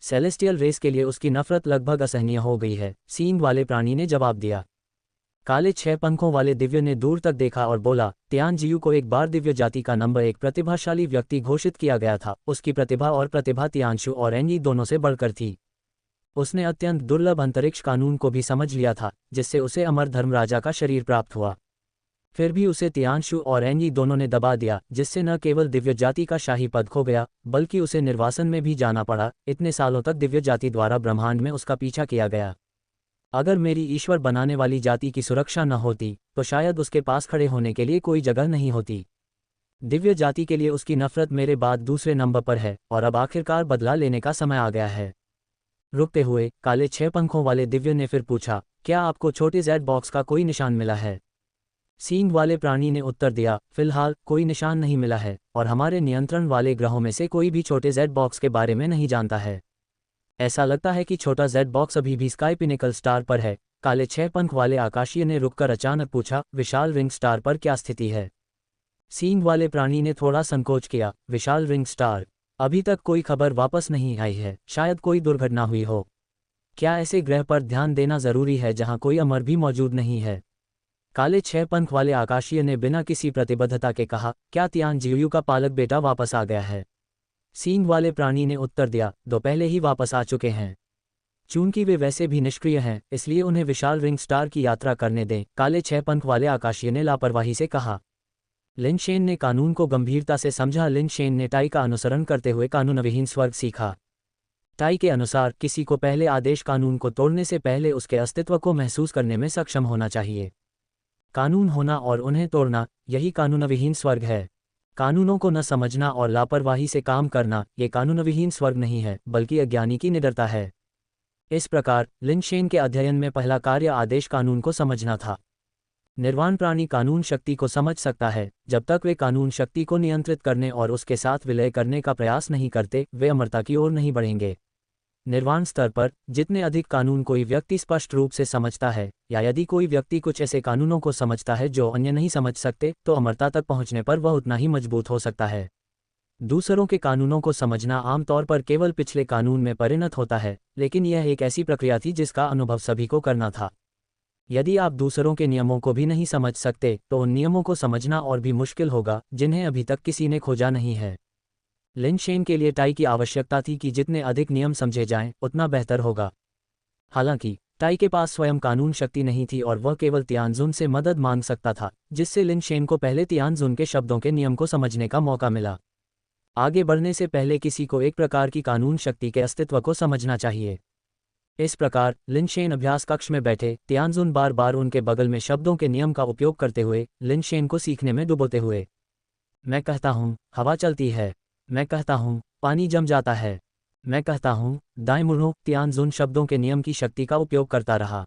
सेलेस्टियल रेस के लिए उसकी नफरत लगभग असहनीय हो गई है, सींग वाले प्राणी ने जवाब दिया। काले 6 पंखों वाले दिव्य ने दूर तक देखा और बोला, तियान जियू को एक बार दिव्य जाति का नंबर 1 प्रतिभाशाली व्यक्ति घोषित किया गया था। उसकी प्रतिभा और प्रतिभा तियानशु और एनई दोनों से बढ़कर थी। उसने अत्यंत दुर्लभ अंतरिक्ष कानून को भी समझ लिया था, जिससे उसे अमर धर्मराजा का शरीर प्राप्त हुआ। फिर भी उसे तियानशु और एनई दोनों ने दबा दिया, जिससे न केवल दिव्य जाति का शाही पद खो गया, बल्कि उसे निर्वासन में भी जाना पड़ा। इतने सालों तक दिव्य जाति द्वारा ब्रह्मांड में उसका पीछा किया गया। अगर मेरी ईश्वर बनाने वाली जाति की सुरक्षा न होती, तो शायद उसके पास खड़े होने के लिए कोई जगह नहीं होती। दिव्य जाति के लिए उसकी नफरत मेरे बाद दूसरे नंबर पर है और अब आखिरकार बदला लेने का समय आ गया है। रुकते हुए काले 6 पंखों वाले दिव्य ने फिर पूछा, क्या आपको छोटे जेड बॉक्स का कोई निशान मिला है? सींग वाले प्राणी ने उत्तर दिया, फिलहाल कोई निशान नहीं मिला है और हमारे नियंत्रण वाले ग्रहों में से कोई भी छोटे जेड बॉक्स के बारे में नहीं जानता है। ऐसा लगता है कि छोटा जेड बॉक्स अभी भी स्काई पिनिकल स्टार पर है। काले 6 पंख वाले आकाशीय ने रुककर अचानक पूछा, विशाल रिंग स्टार पर क्या स्थिति है? सींग वाले प्राणी ने थोड़ा संकोच किया, विशाल रिंग स्टार? अभी तक कोई खबर वापस नहीं आई है, शायद कोई दुर्घटना हुई हो। क्या ऐसे ग्रह पर ध्यान देना जरूरी है जहां कोई अमर भी मौजूद नहीं है? काले 6 पंख वाले आकाशीय ने बिना किसी प्रतिबद्धता के कहा, क्या तियानजियू का पालक बेटा वापस आ गया है? सींग वाले प्राणी ने उत्तर दिया, दो पहले ही वापस आ चुके हैं। चूंकि वे वैसे भी निष्क्रिय हैं, इसलिए उन्हें विशाल रिंग स्टार की यात्रा करने दें, काले 6 पंख वाले आकाशीय ने लापरवाही से कहा। लिन शेन ने कानून को गंभीरता से समझा। लिन शेन ने टाई का अनुसरण करते हुए कानूनविहीन स्वर्ग सीखा। टाई के अनुसार किसी को पहले आदेश कानून को तोड़ने से पहले उसके अस्तित्व को महसूस करने में सक्षम होना चाहिए। कानून होना और उन्हें तोड़ना, यही कानूनविहीन स्वर्ग है। कानूनों को न समझना और लापरवाही से काम करना, ये कानूनविहीन स्वर्ग नहीं है, बल्कि अज्ञानी की निडरता है। इस प्रकार लिन शेन के अध्ययन में पहला कार्य आदेश कानून को समझना था। निर्वाण प्राणी कानून शक्ति को समझ सकता है। जब तक वे कानून शक्ति को नियंत्रित करने और उसके साथ विलय करने का प्रयास नहीं करते, वे अमरता की ओर नहीं बढ़ेंगे। निर्वाण स्तर पर जितने अधिक कानून कोई व्यक्ति स्पष्ट रूप से समझता है, या यदि कोई व्यक्ति कुछ ऐसे कानूनों को समझता है जो अन्य नहीं समझ सकते, तो अमरता तक पहुंचने पर वह उतना ही मजबूत हो सकता है। दूसरों के कानूनों को समझना आमतौर पर केवल पिछले कानून में परिणत होता है, लेकिन यह एक ऐसी प्रक्रिया थी जिसका अनुभव सभी को करना था। यदि आप दूसरों के नियमों को भी नहीं समझ सकते, तो उन नियमों को समझना और भी मुश्किल होगा जिन्हें अभी तक किसी ने खोजा नहीं है। लिन शेन के लिए टाई की आवश्यकता थी कि जितने अधिक नियम समझे जाएं, उतना बेहतर होगा। हालांकि टाई के पास स्वयं कानून शक्ति नहीं थी और वह केवल तियानजुन से मदद मांग सकता था, जिससे लिन शेन को पहले तियानजुन के शब्दों के नियम को समझने का मौका मिला। आगे बढ़ने से पहले किसी को एक प्रकार की कानून शक्ति के अस्तित्व को समझना चाहिए। इस प्रकार लिन शेन अभ्यास कक्ष में बैठे, तियानजुन बार बार उनके बगल में शब्दों के नियम का उपयोग करते हुए, लिन शेन को सीखने में डुबोते हुए। मैं कहता हूँ, हवा चलती है। मैं कहता हूँ, पानी जम जाता है। मैं कहता हूँ, दाएं मुड़ो। तियानजुन शब्दों के नियम की शक्ति का उपयोग करता रहा।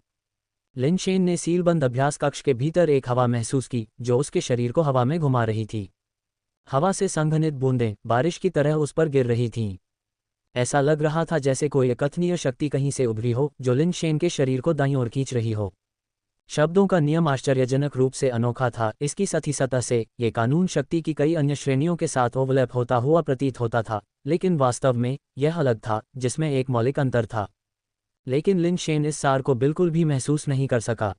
लिन शेन ने सीलबंद अभ्यास कक्ष के भीतर एक हवा महसूस की, जो उसके शरीर को हवा में घुमा रही थी। हवा से संघनित बूंदें बारिश की तरह उस पर गिर रही थीं। ऐसा लग रहा था जैसे कोई अकथनीय शक्ति कहीं से उभरी हो, जो लिन शेन के शरीर को दाईं ओर खींच रही हो। शब्दों का नियम आश्चर्यजनक रूप से अनोखा था। इसकी सती सतह से ये कानून शक्ति की कई अन्य श्रेणियों के साथ ओवरलैप होता हुआ प्रतीत होता था, लेकिन वास्तव में यह अलग था, जिसमें एक मौलिक अंतर था। लेकिन लिन शेन इस सार को बिल्कुल भी महसूस नहीं कर सका।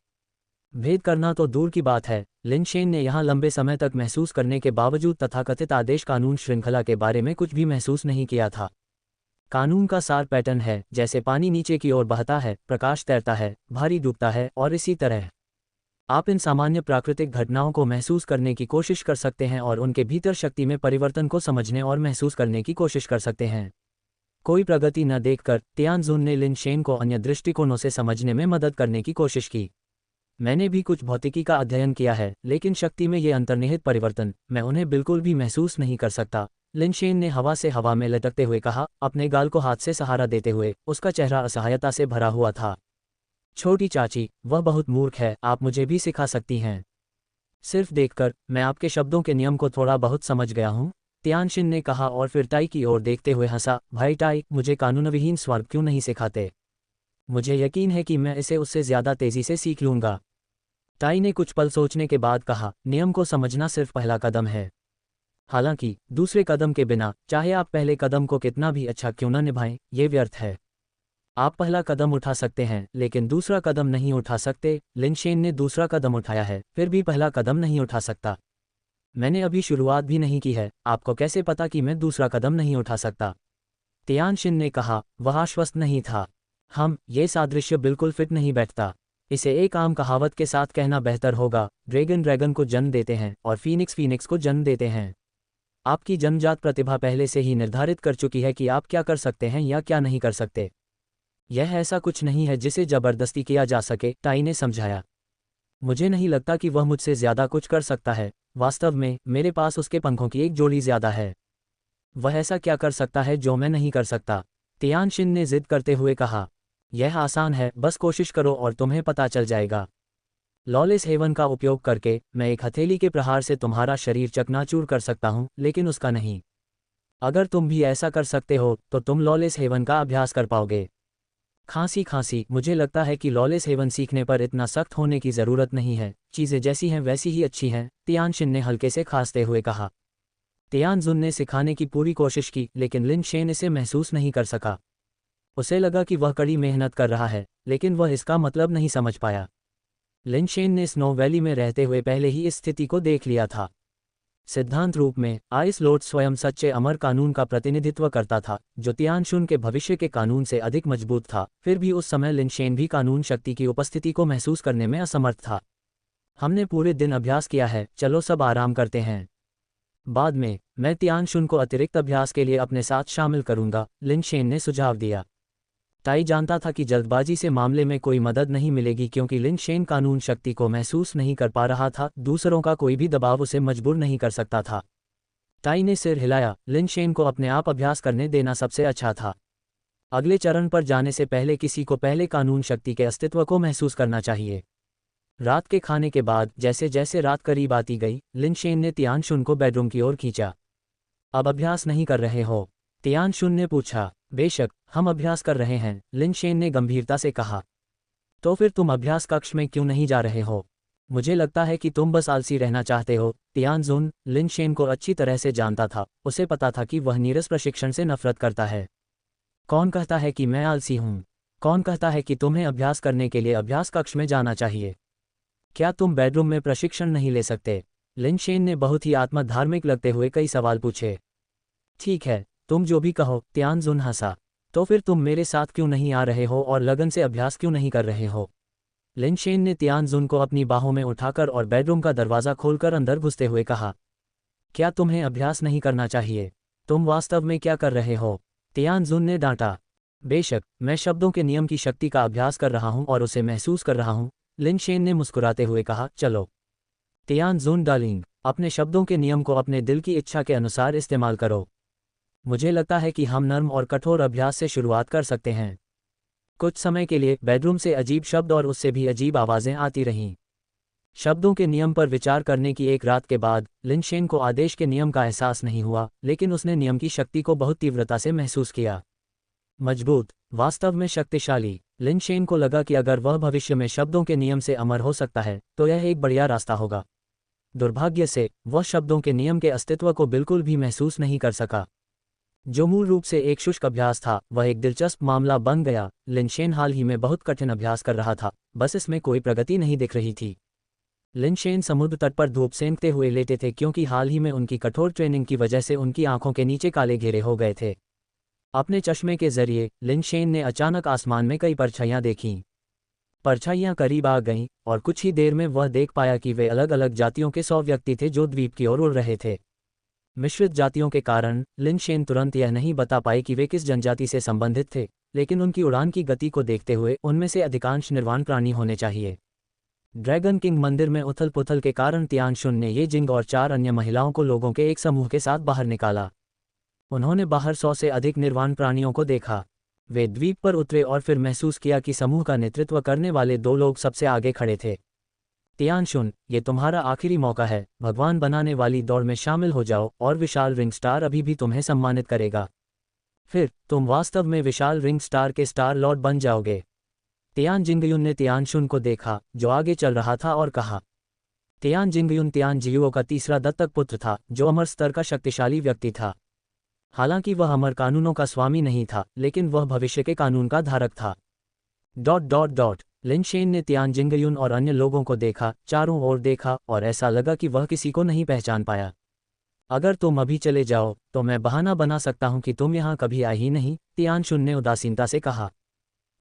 भेद करना तो दूर की बात है, लिन शेन ने यहाँ लंबे समय तक महसूस करने के बावजूद तथाकथित आदेश कानून श्रृंखला के बारे में कुछ भी महसूस नहीं किया था। कानून का सार पैटर्न है, जैसे पानी नीचे की ओर बहता है, प्रकाश तैरता है, भारी डूबता है और इसी तरह। आप इन सामान्य प्राकृतिक घटनाओं को महसूस करने की कोशिश कर सकते हैं और उनके भीतर शक्ति में परिवर्तन को समझने और महसूस करने की कोशिश कर सकते हैं। कोई प्रगति न देखकर तियानजुन ने लिन शेन को अन्य दृष्टिकोणों से समझने में मदद करने की कोशिश की। मैंने भी कुछ भौतिकी का अध्ययन किया है, लेकिन शक्ति में ये अंतर्निहित परिवर्तन, मैं उन्हें बिल्कुल भी महसूस नहीं कर सकता। लिन शेन ने हवा से हवा में लटकते हुए कहा, अपने गाल को हाथ से सहारा देते हुए। उसका चेहरा असहायता से भरा हुआ था। छोटी चाची, वह बहुत मूर्ख है, आप मुझे भी सिखा सकती हैं। सिर्फ देखकर मैं आपके शब्दों के नियम को थोड़ा बहुत समझ गया हूँ, तियानशिन ने कहा और फिर टाई की ओर देखते हुए हंसा। भाई टाई, मुझे कानूनविहीन स्वर्ग क्यों नहीं सिखाते? मुझे यकीन है कि मैं इसे उससे ज्यादा तेजी से सीख लूंगा। टाई ने कुछ पल सोचने के बाद कहा, नियम को समझना सिर्फ पहला कदम है। हालांकि दूसरे कदम के बिना, चाहे आप पहले कदम को कितना भी अच्छा क्यों न निभाएं, ये व्यर्थ है। आप पहला कदम उठा सकते हैं, लेकिन दूसरा कदम नहीं उठा सकते। लिन शेन ने दूसरा कदम उठाया है, फिर भी पहला कदम नहीं उठा सकता। मैंने अभी शुरुआत भी नहीं की है, आपको कैसे पता कि मैं दूसरा कदम नहीं उठा सकता? तियानशिन ने कहा। वह आश्वस्त नहीं था। ये सादृश्य बिल्कुल फिट नहीं बैठता। इसे एक आम कहावत के साथ कहना बेहतर होगा, ड्रैगन ड्रैगन को जन्म देते हैं और फीनिक्स फीनिक्स को जन्म देते हैं। आपकी जन्मजात प्रतिभा पहले से ही निर्धारित कर चुकी है कि आप क्या कर सकते हैं या क्या नहीं कर सकते। यह ऐसा कुछ नहीं है जिसे जबरदस्ती किया जा सके, टाई ने समझाया। मुझे नहीं लगता कि वह मुझसे ज्यादा कुछ कर सकता है। वास्तव में मेरे पास उसके पंखों की एक जोड़ी ज्यादा है। वह ऐसा क्या कर सकता है जो मैं नहीं कर सकता? तियानशिन ने जिद करते हुए कहा। यह आसान है, बस कोशिश करो और तुम्हें पता चल जाएगा। लॉलेस हेवन का उपयोग करके मैं एक हथेली के प्रहार से तुम्हारा शरीर चकनाचूर कर सकता हूं, लेकिन उसका नहीं। अगर तुम भी ऐसा कर सकते हो तो तुम लॉलेस हेवन का अभ्यास कर पाओगे। खांसी खांसी, मुझे लगता है कि लॉलेस हेवन सीखने पर इतना सख्त होने की ज़रूरत नहीं है, चीज़ें जैसी हैं वैसी ही अच्छी हैं, तियानशिन ने हल्के से खांसते हुए कहा। तियानजुन ने सिखाने की पूरी कोशिश की, लेकिन लिन शेन इसे महसूस नहीं कर सका। उसे लगा कि वह कड़ी मेहनत कर रहा है, लेकिन वह इसका मतलब नहीं समझ पाया। लिन शेन ने स्नो वैली में रहते हुए पहले ही इस स्थिति को देख लिया था। सिद्धांत रूप में आइस लॉर्ड स्वयं सच्चे अमर कानून का प्रतिनिधित्व करता था, जो तियानशुन के भविष्य के कानून से अधिक मजबूत था। फिर भी उस समय लिन शेन भी कानून शक्ति की उपस्थिति को महसूस करने में असमर्थ था। हमने पूरे दिन अभ्यास किया है, चलो सब आराम करते हैं। बाद में मैं तियानशुन को अतिरिक्त अभ्यास के लिए अपने साथ शामिल करूंगा, लिन शेन ने सुझाव दिया। ताई जानता था कि जल्दबाजी से मामले में कोई मदद नहीं मिलेगी, क्योंकि लिन शेन कानून शक्ति को महसूस नहीं कर पा रहा था। दूसरों का कोई भी दबाव उसे मजबूर नहीं कर सकता था। ताई ने सिर हिलाया, लिन शेन को अपने आप अभ्यास करने देना सबसे अच्छा था। अगले चरण पर जाने से पहले किसी को पहले कानून शक्ति के अस्तित्व को महसूस करना चाहिए। रात के खाने के बाद जैसे जैसे रात करीब आती गई, लिन शेन ने तियानशुन को बेडरूम की ओर खींचा। अब अभ्यास नहीं कर रहे हो? तियानशुन ने पूछा। बेशक, हम अभ्यास कर रहे हैं, लिन शेन ने गंभीरता से कहा। तो फिर तुम अभ्यास कक्ष में क्यों नहीं जा रहे हो? मुझे लगता है कि तुम बस आलसी रहना चाहते हो। तियानजुन लिन शेन को अच्छी तरह से जानता था, उसे पता था कि वह नीरस प्रशिक्षण से नफरत करता है। कौन कहता है कि मैं आलसी हूँ? कौन कहता है कि तुम्हें अभ्यास करने के लिए अभ्यास कक्ष में जाना चाहिए? क्या तुम बेडरूम में प्रशिक्षण नहीं ले सकते? लिन शेन ने बहुत ही आत्मधार्मिक लगते हुए कई सवाल पूछे। ठीक है, तुम जो भी कहो, तियानजुन हंसा। तो फिर तुम मेरे साथ क्यों नहीं आ रहे हो और लगन से अभ्यास क्यों नहीं कर रहे हो? लिन शेन ने तियानजुन को अपनी बाहों में उठाकर और बेडरूम का दरवाज़ा खोलकर अंदर घुसते हुए कहा। क्या तुम्हें अभ्यास नहीं करना चाहिए? तुम वास्तव में क्या कर रहे हो? तियानजुन ने डांटा। बेशक, मैं शब्दों के नियम की शक्ति का अभ्यास कर रहा हूं और उसे महसूस कर रहा हूं, लिन शेन ने मुस्कुराते हुए कहा। चलो तियानजुन डार्लिंग, अपने शब्दों के नियम को अपने दिल की इच्छा के अनुसार इस्तेमाल करो। मुझे लगता है कि हम नर्म और कठोर अभ्यास से शुरुआत कर सकते हैं। कुछ समय के लिए बेडरूम से अजीब शब्द और उससे भी अजीब आवाज़ें आती रहीं। शब्दों के नियम पर विचार करने की एक रात के बाद लिन शेन को आदेश के नियम का एहसास नहीं हुआ, लेकिन उसने नियम की शक्ति को बहुत तीव्रता से महसूस किया। मजबूत, वास्तव में शक्तिशाली। लिन शेन को लगा कि अगर वह भविष्य में शब्दों के नियम से अमर हो सकता है तो यह एक बढ़िया रास्ता होगा। दुर्भाग्य से वह शब्दों के नियम के अस्तित्व को बिल्कुल भी महसूस नहीं कर सका। जो मूल रूप से एक शुष्क अभ्यास था, वह एक दिलचस्प मामला बन गया। लिन शेन हाल ही में बहुत कठिन अभ्यास कर रहा था, बस इसमें कोई प्रगति नहीं दिख रही थी। लिन शेन समुद्र तट पर धूप सेंकते हुए लेटे थे, क्योंकि हाल ही में उनकी कठोर ट्रेनिंग की वजह से उनकी आंखों के नीचे काले घेरे हो गए थे। अपने चश्मे के जरिए लिन शेन ने अचानक आसमान में कई परछाइयां देखीं। परछाइयां करीब आ गईं और कुछ ही देर में वह देख पाया कि वे अलग अलग जातियों के 100 व्यक्ति थे जो द्वीप की ओर उड़ रहे थे। मिश्रित जातियों के कारण लिन शेन तुरंत यह नहीं बता पाए कि वे किस जनजाति से संबंधित थे, लेकिन उनकी उड़ान की गति को देखते हुए उनमें से अधिकांश निर्वाण प्राणी होने चाहिए। ड्रैगन किंग मंदिर में उथल पुथल के कारण तियानशुन ने ये जिंग और 4 अन्य महिलाओं को लोगों के एक समूह के साथ बाहर निकाला। उन्होंने बाहर 100 से अधिक निर्वाण प्राणियों को देखा। वे द्वीप पर उतरे और फिर महसूस किया कि समूह का नेतृत्व करने वाले 2 लोग सबसे आगे खड़े थे। तियानशुन, ये तुम्हारा आखिरी मौका है, भगवान बनाने वाली दौड़ में शामिल हो जाओ और विशाल रिंग स्टार अभी भी तुम्हें सम्मानित करेगा। फिर तुम वास्तव में विशाल रिंग स्टार के स्टार लॉर्ड बन जाओगे। तियान जिंगयुन ने तियानशुन को देखा, जो आगे चल रहा था, और कहा। तियान जिंगयुन तियानजियो का तीसरा दत्तक पुत्र था, जो अमर स्तर का शक्तिशाली व्यक्ति था। हालांकि वह अमर कानूनों का स्वामी नहीं था, लेकिन वह भविष्य के कानून का धारक था। लिन शेन ने तियान जिंगयुन और अन्य लोगों को देखा, चारों ओर देखा, और ऐसा लगा कि वह किसी को नहीं पहचान पाया। अगर तुम अभी चले जाओ तो मैं बहाना बना सकता हूं कि तुम यहाँ कभी आए ही नहीं, तियानशुन ने उदासीनता से कहा।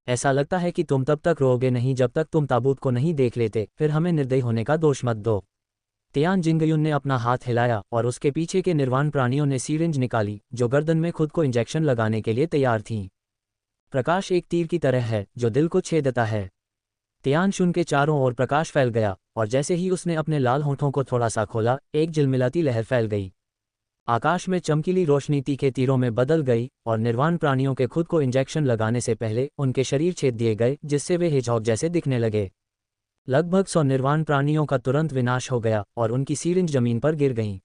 ऐसा लगता है कि तुम तब तक रोओगे नहीं जब तक तुम ताबूत को नहीं देख लेते, फिर हमें निर्दयी होने का दोष मत दो। तियान जिंगयुन ने अपना हाथ हिलाया और उसके पीछे के निर्वाण प्राणियों ने सीरिंज निकाली, जो गर्दन में खुद को इंजेक्शन लगाने के लिए तैयार थीं। प्रकाश एक तीर की तरह है जो दिल को छेदता है। तियानशुन के चारों ओर प्रकाश फैल गया, और जैसे ही उसने अपने लाल होठों को थोड़ा सा खोला, एक झिलमिलाती लहर फैल गई। आकाश में चमकीली रोशनी तीखे तीरों में बदल गई, और निर्वाण प्राणियों के खुद को इंजेक्शन लगाने से पहले उनके शरीर छेद दिए गए, जिससे वे हेजहॉग जैसे दिखने लगे। लगभग 100 निर्वाण प्राणियों का तुरंत विनाश हो गया और उनकी सीरिंज जमीन पर गिर गईं।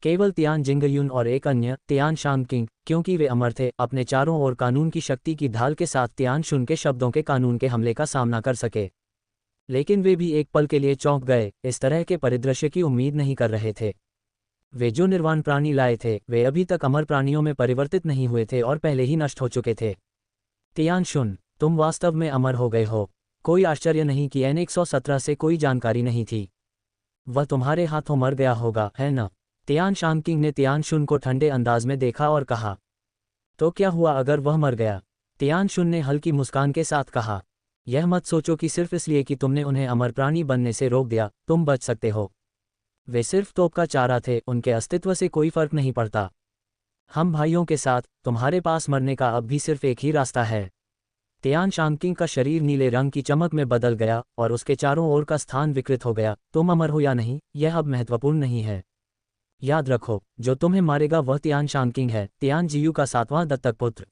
केवल तियान जिंगयुन और एक अन्य तियान शानकिंग, क्योंकि वे अमर थे, अपने चारों ओर कानून की शक्ति की ढाल के साथ तियान शुन के शब्दों के कानून के हमले का सामना कर सके। लेकिन वे भी एक पल के लिए चौंक गए, इस तरह के परिदृश्य की उम्मीद नहीं कर रहे थे। वे जो निर्वाण प्राणी लाए थे वे अभी तक अमर प्राणियों में परिवर्तित नहीं हुए थे और पहले ही नष्ट हो चुके थे। तियान शुन, तुम वास्तव में अमर हो गए हो। कोई आश्चर्य नहीं कि N117 से कोई जानकारी नहीं थी। वह तुम्हारे हाथों मर गया होगा, है न? तियान शानकिंग ने तियान शुन को ठंडे अंदाज में देखा और कहा। तो क्या हुआ अगर वह मर गया? तियान शुन ने हल्की मुस्कान के साथ कहा। यह मत सोचो कि सिर्फ इसलिए कि तुमने उन्हें अमर प्राणी बनने से रोक दिया, तुम बच सकते हो। वे सिर्फ तोप का चारा थे, उनके अस्तित्व से कोई फर्क नहीं पड़ता। हम भाइयों के साथ, तुम्हारे पास मरने का अब भी सिर्फ एक ही रास्ता है। तियान शानकिंग का शरीर नीले रंग की चमक में बदल गया और उसके चारों ओर का स्थान विकृत हो गया। तुम अमर हो या नहीं, यह अब महत्वपूर्ण नहीं है। याद रखो, जो तुम्हें मारेगा वह तियान शानकिंग है, तियान जियू का 7वां दत्तक पुत्र।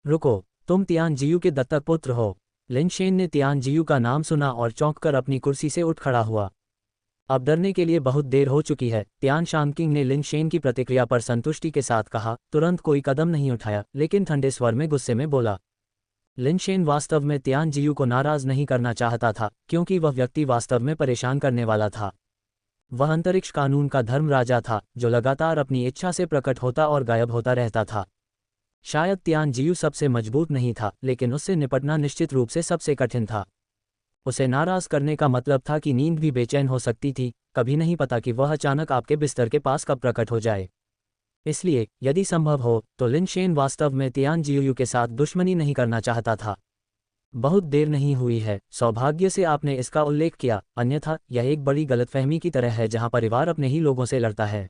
रुको, तुम तियान जियू के दत्तक पुत्र हो? लिन शेन ने तियान जियू का नाम सुना और चौंककर अपनी कुर्सी से उठ खड़ा हुआ। अब डरने के लिए बहुत देर हो चुकी है, तियान शानकिंग ने लिन शेन की प्रतिक्रिया पर संतुष्टि के साथ कहा। तुरंत कोई कदम नहीं उठाया, लेकिन ठंडे स्वर में गुस्से में बोला। लिन शेन वास्तव में तियान जियू को नाराज नहीं करना चाहता था, क्योंकि वह व्यक्ति वास्तव में परेशान करने वाला था। वह अंतरिक्ष कानून का धर्म राजा था, जो लगातार अपनी इच्छा से प्रकट होता और गायब होता रहता था। शायद तियान जियू सबसे मजबूत नहीं था, लेकिन उससे निपटना निश्चित रूप से सबसे कठिन था। उसे नाराज करने का मतलब था कि नींद भी बेचैन हो सकती थी, कभी नहीं पता कि वह अचानक आपके बिस्तर के पास कब प्रकट हो जाए। इसलिए, यदि संभव हो, तो लिन शेन वास्तव में तियान जियू के साथ दुश्मनी नहीं करना चाहता था। बहुत देर नहीं हुई है, सौभाग्य से आपने इसका उल्लेख किया, अन्यथा यह एक बड़ी गलतफहमी की तरह है जहां परिवार अपने ही लोगों से लड़ता है।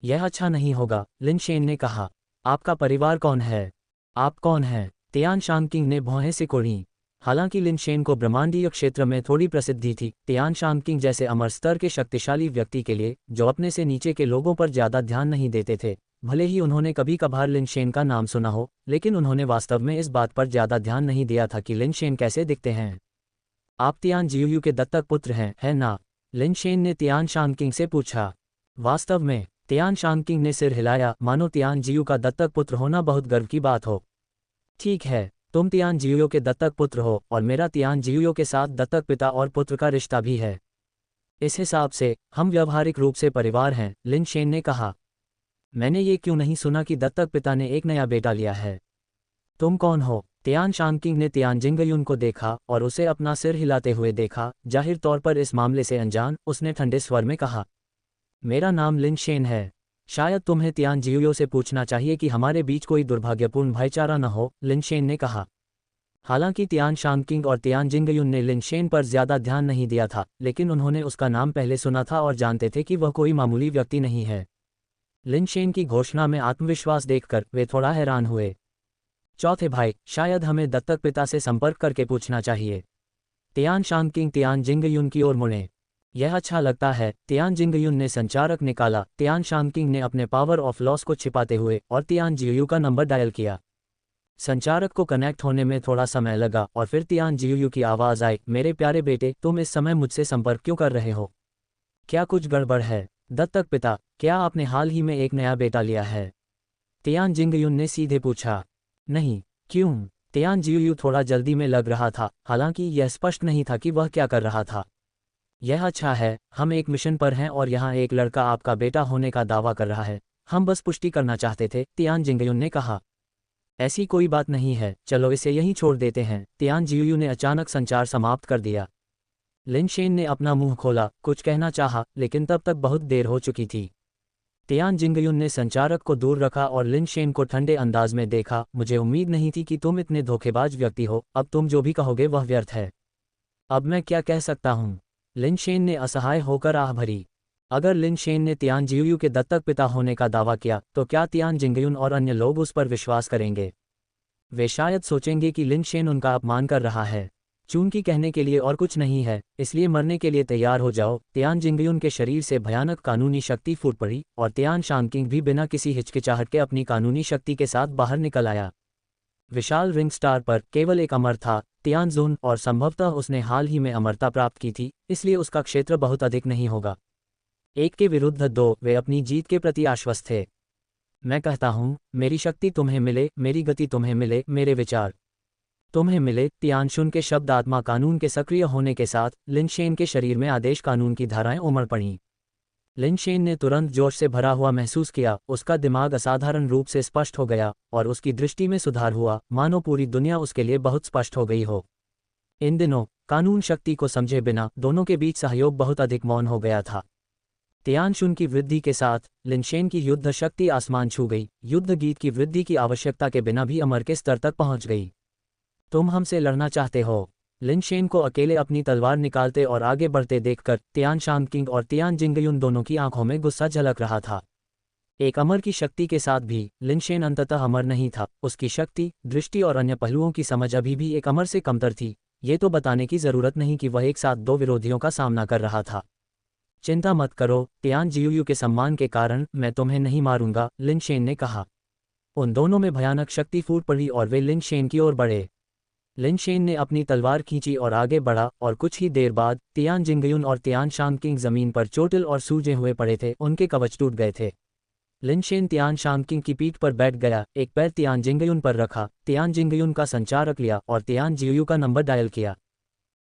यह अच्छा नहीं होगा, लिन शेन ने कहा। आपका परिवार कौन है? आप कौन हैं? तियान शानकिंग ने भौहें सिकोड़ी। हालांकि लिन शेन को ब्रह्मांडीय क्षेत्र में थोड़ी प्रसिद्धि थी, तियान शानकिंग जैसे अमर स्तर के शक्तिशाली व्यक्ति के लिए, जो अपने से नीचे के लोगों पर ज्यादा ध्यान नहीं देते थे, भले ही उन्होंने कभी कभार लिन शेन का नाम सुना हो, लेकिन उन्होंने वास्तव में इस बात पर ज्यादा ध्यान नहीं दिया था कि लिन शेन कैसे दिखते हैं। आप तियान जियू के दत्तक पुत्र हैं, है ना? लिन शेन ने तियान शानकिंग से पूछा। वास्तव में, तियान शानकिंग ने सिर हिलाया, मानो तियान जियू का दत्तक पुत्र होना बहुत गर्व की बात हो। ठीक है, तुम तियान जियू के दत्तक पुत्र हो और मेरा तियान जियू के साथ दत्तक पिता और पुत्र का रिश्ता भी है। इस हिसाब से हम व्यावहारिक रूप से परिवार हैं, लिन शेन ने कहा। मैंने ये क्यों नहीं सुना कि दत्तक पिता ने एक नया बेटा लिया है? तुम कौन हो? तियान शानकिंग ने तियान जिंगयुन को देखा और उसे अपना सिर हिलाते हुए देखा, जाहिर तौर पर इस मामले से अनजान। उसने ठंडे स्वर में कहा, मेरा नाम लिन शेन है। शायद तुम्हें तियान जियू से पूछना चाहिए कि हमारे बीच कोई दुर्भाग्यपूर्ण भाईचारा न हो, लिन शेन ने कहा। हालांकि तियान शानकिंग और तियान जिंगयुन ने लिन शेन पर ज्यादा ध्यान नहीं दिया था, लेकिन उन्होंने उसका नाम पहले सुना था और जानते थे कि वह कोई मामूली व्यक्ति नहीं है। लिन शेन की घोषणा में आत्मविश्वास देखकर वे थोड़ा हैरान हुए। चौथे भाई, शायद हमें दत्तक पिता से संपर्क करके पूछना चाहिए। तियान शानकिंग तियान जिंगयुन की ओर मुड़े। यह अच्छा लगता है, तियान जिंगयुन ने संचारक निकाला। तियान शानकिंग ने अपने पावर ऑफ लॉस को छिपाते हुए और तियान जियू का नंबर डायल किया। संचारक को कनेक्ट होने में थोड़ा समय लगा और फिर तियान जियू की आवाज आई, मेरे प्यारे बेटे, तुम इस समय मुझसे संपर्क क्यों कर रहे हो? क्या कुछ गड़बड़ है? दत्तक पिता, क्या आपने हाल ही में एक नया बेटा लिया है? तियान जिंगयुन ने सीधे पूछा। नहीं। क्यों? तियान जियू थोड़ा जल्दी में लग रहा था, हालांकि यह स्पष्ट नहीं था कि वह क्या कर रहा था। यह अच्छा है, हम एक मिशन पर हैं और यहाँ एक लड़का आपका बेटा होने का दावा कर रहा है। हम बस पुष्टि करना चाहते थे, तियान जिंगयुन ने कहा। ऐसी कोई बात नहीं है, चलो इसे यहीं छोड़ देते हैं। तियान जियू ने अचानक संचार समाप्त कर दिया। लिन शेन ने अपना मुंह खोला, कुछ कहना चाहा, लेकिन तब तक बहुत देर हो चुकी थी। तियान जिंगयुन ने संचारक को दूर रखा और लिन शेन को ठंडे अंदाज में देखा। मुझे उम्मीद नहीं थी कि तुम इतने धोखेबाज व्यक्ति हो, अब तुम जो भी कहोगे वह व्यर्थ है। अब मैं क्या कह सकता हूँ? लिन शेन ने असहाय होकर आह भरी। अगर लिन शेन ने तियान जियू के दत्तक पिता होने का दावा किया, तो क्या तियान जिंगयुन और अन्य लोग उस पर विश्वास करेंगे? वे शायद सोचेंगे कि लिन शेन उनका अपमान कर रहा है। चूंकि कहने के लिए और कुछ नहीं है, इसलिए मरने के लिए तैयार हो जाओ। तियान जिंगयुन के शरीर से भयानक कानूनी शक्ति फूट पड़ी और तियान शानकिंग भी बिना किसी हिचकिचाहट के अपनी कानूनी शक्ति के साथ बाहर निकल आया। विशाल रिंग स्टार पर केवल एक अमर था, तियानजुन, और संभवतः उसने हाल ही में अमरता प्राप्त की थी, इसलिए उसका क्षेत्र बहुत अधिक नहीं होगा। एक के विरुद्ध दो, वे अपनी जीत के प्रति आश्वस्त थे। मैं कहता हूँ, मेरी शक्ति तुम्हें मिले, मेरी गति तुम्हें मिले, मेरे विचार तुम्हें मिले। तियानशुन के शब्द आत्मा कानून के सक्रिय होने के साथ लिनशेन के शरीर में आदेश कानून की धाराएं उमड़ पड़ीं। लिनशेन ने तुरंत जोश से भरा हुआ महसूस किया, उसका दिमाग असाधारण रूप से स्पष्ट हो गया और उसकी दृष्टि में सुधार हुआ, मानो पूरी दुनिया उसके लिए बहुत स्पष्ट हो गई हो। इन दिनों कानून शक्ति को समझे बिना दोनों के बीच सहयोग बहुत अधिक मौन हो गया था। तियानशुन की वृद्धि के साथ लिनशेन की युद्ध शक्ति आसमान छू गई, युद्ध गीत की वृद्धि की आवश्यकता के बिना भी अमर के स्तर तक पहुंच गई। तुम हमसे लड़ना चाहते हो? लिनशेन को अकेले अपनी तलवार निकालते और आगे बढ़ते देखकर तियान शांगकिंग और तियान जिंगयुन दोनों की आंखों में गुस्सा झलक रहा था। एक अमर की शक्ति के साथ भी लिनशेन अंततः अमर नहीं था, उसकी शक्ति, दृष्टि और अन्य पहलुओं की समझ अभी भी एक अमर से कमतर थी। ये तो बताने की जरूरत नहीं कि वह एक साथ दो विरोधियों का सामना कर रहा था। चिंता मत करो, तियान जियुयू के सम्मान के कारण मैं तुम्हें नहीं मारूंगा, लिनशेन ने कहा। उन दोनों में भयानक शक्ति फूट पड़ी और वे लिनशेन की ओर बढ़े। लिनशेन ने अपनी तलवार खींची और आगे बढ़ा, और कुछ ही देर बाद तियान जिंगयुन और तियान शांगकिंग जमीन पर चोटिल और सूजे हुए पड़े थे, उनके कवच टूट गए थे। लिनशेन तियान शांगकिंग की पीठ पर बैठ गया, एक पैर तियान जिंगयुन पर रखा, तियान जिंगयुन का संचार रख लिया और तियान जियुयू का नंबर डायल किया।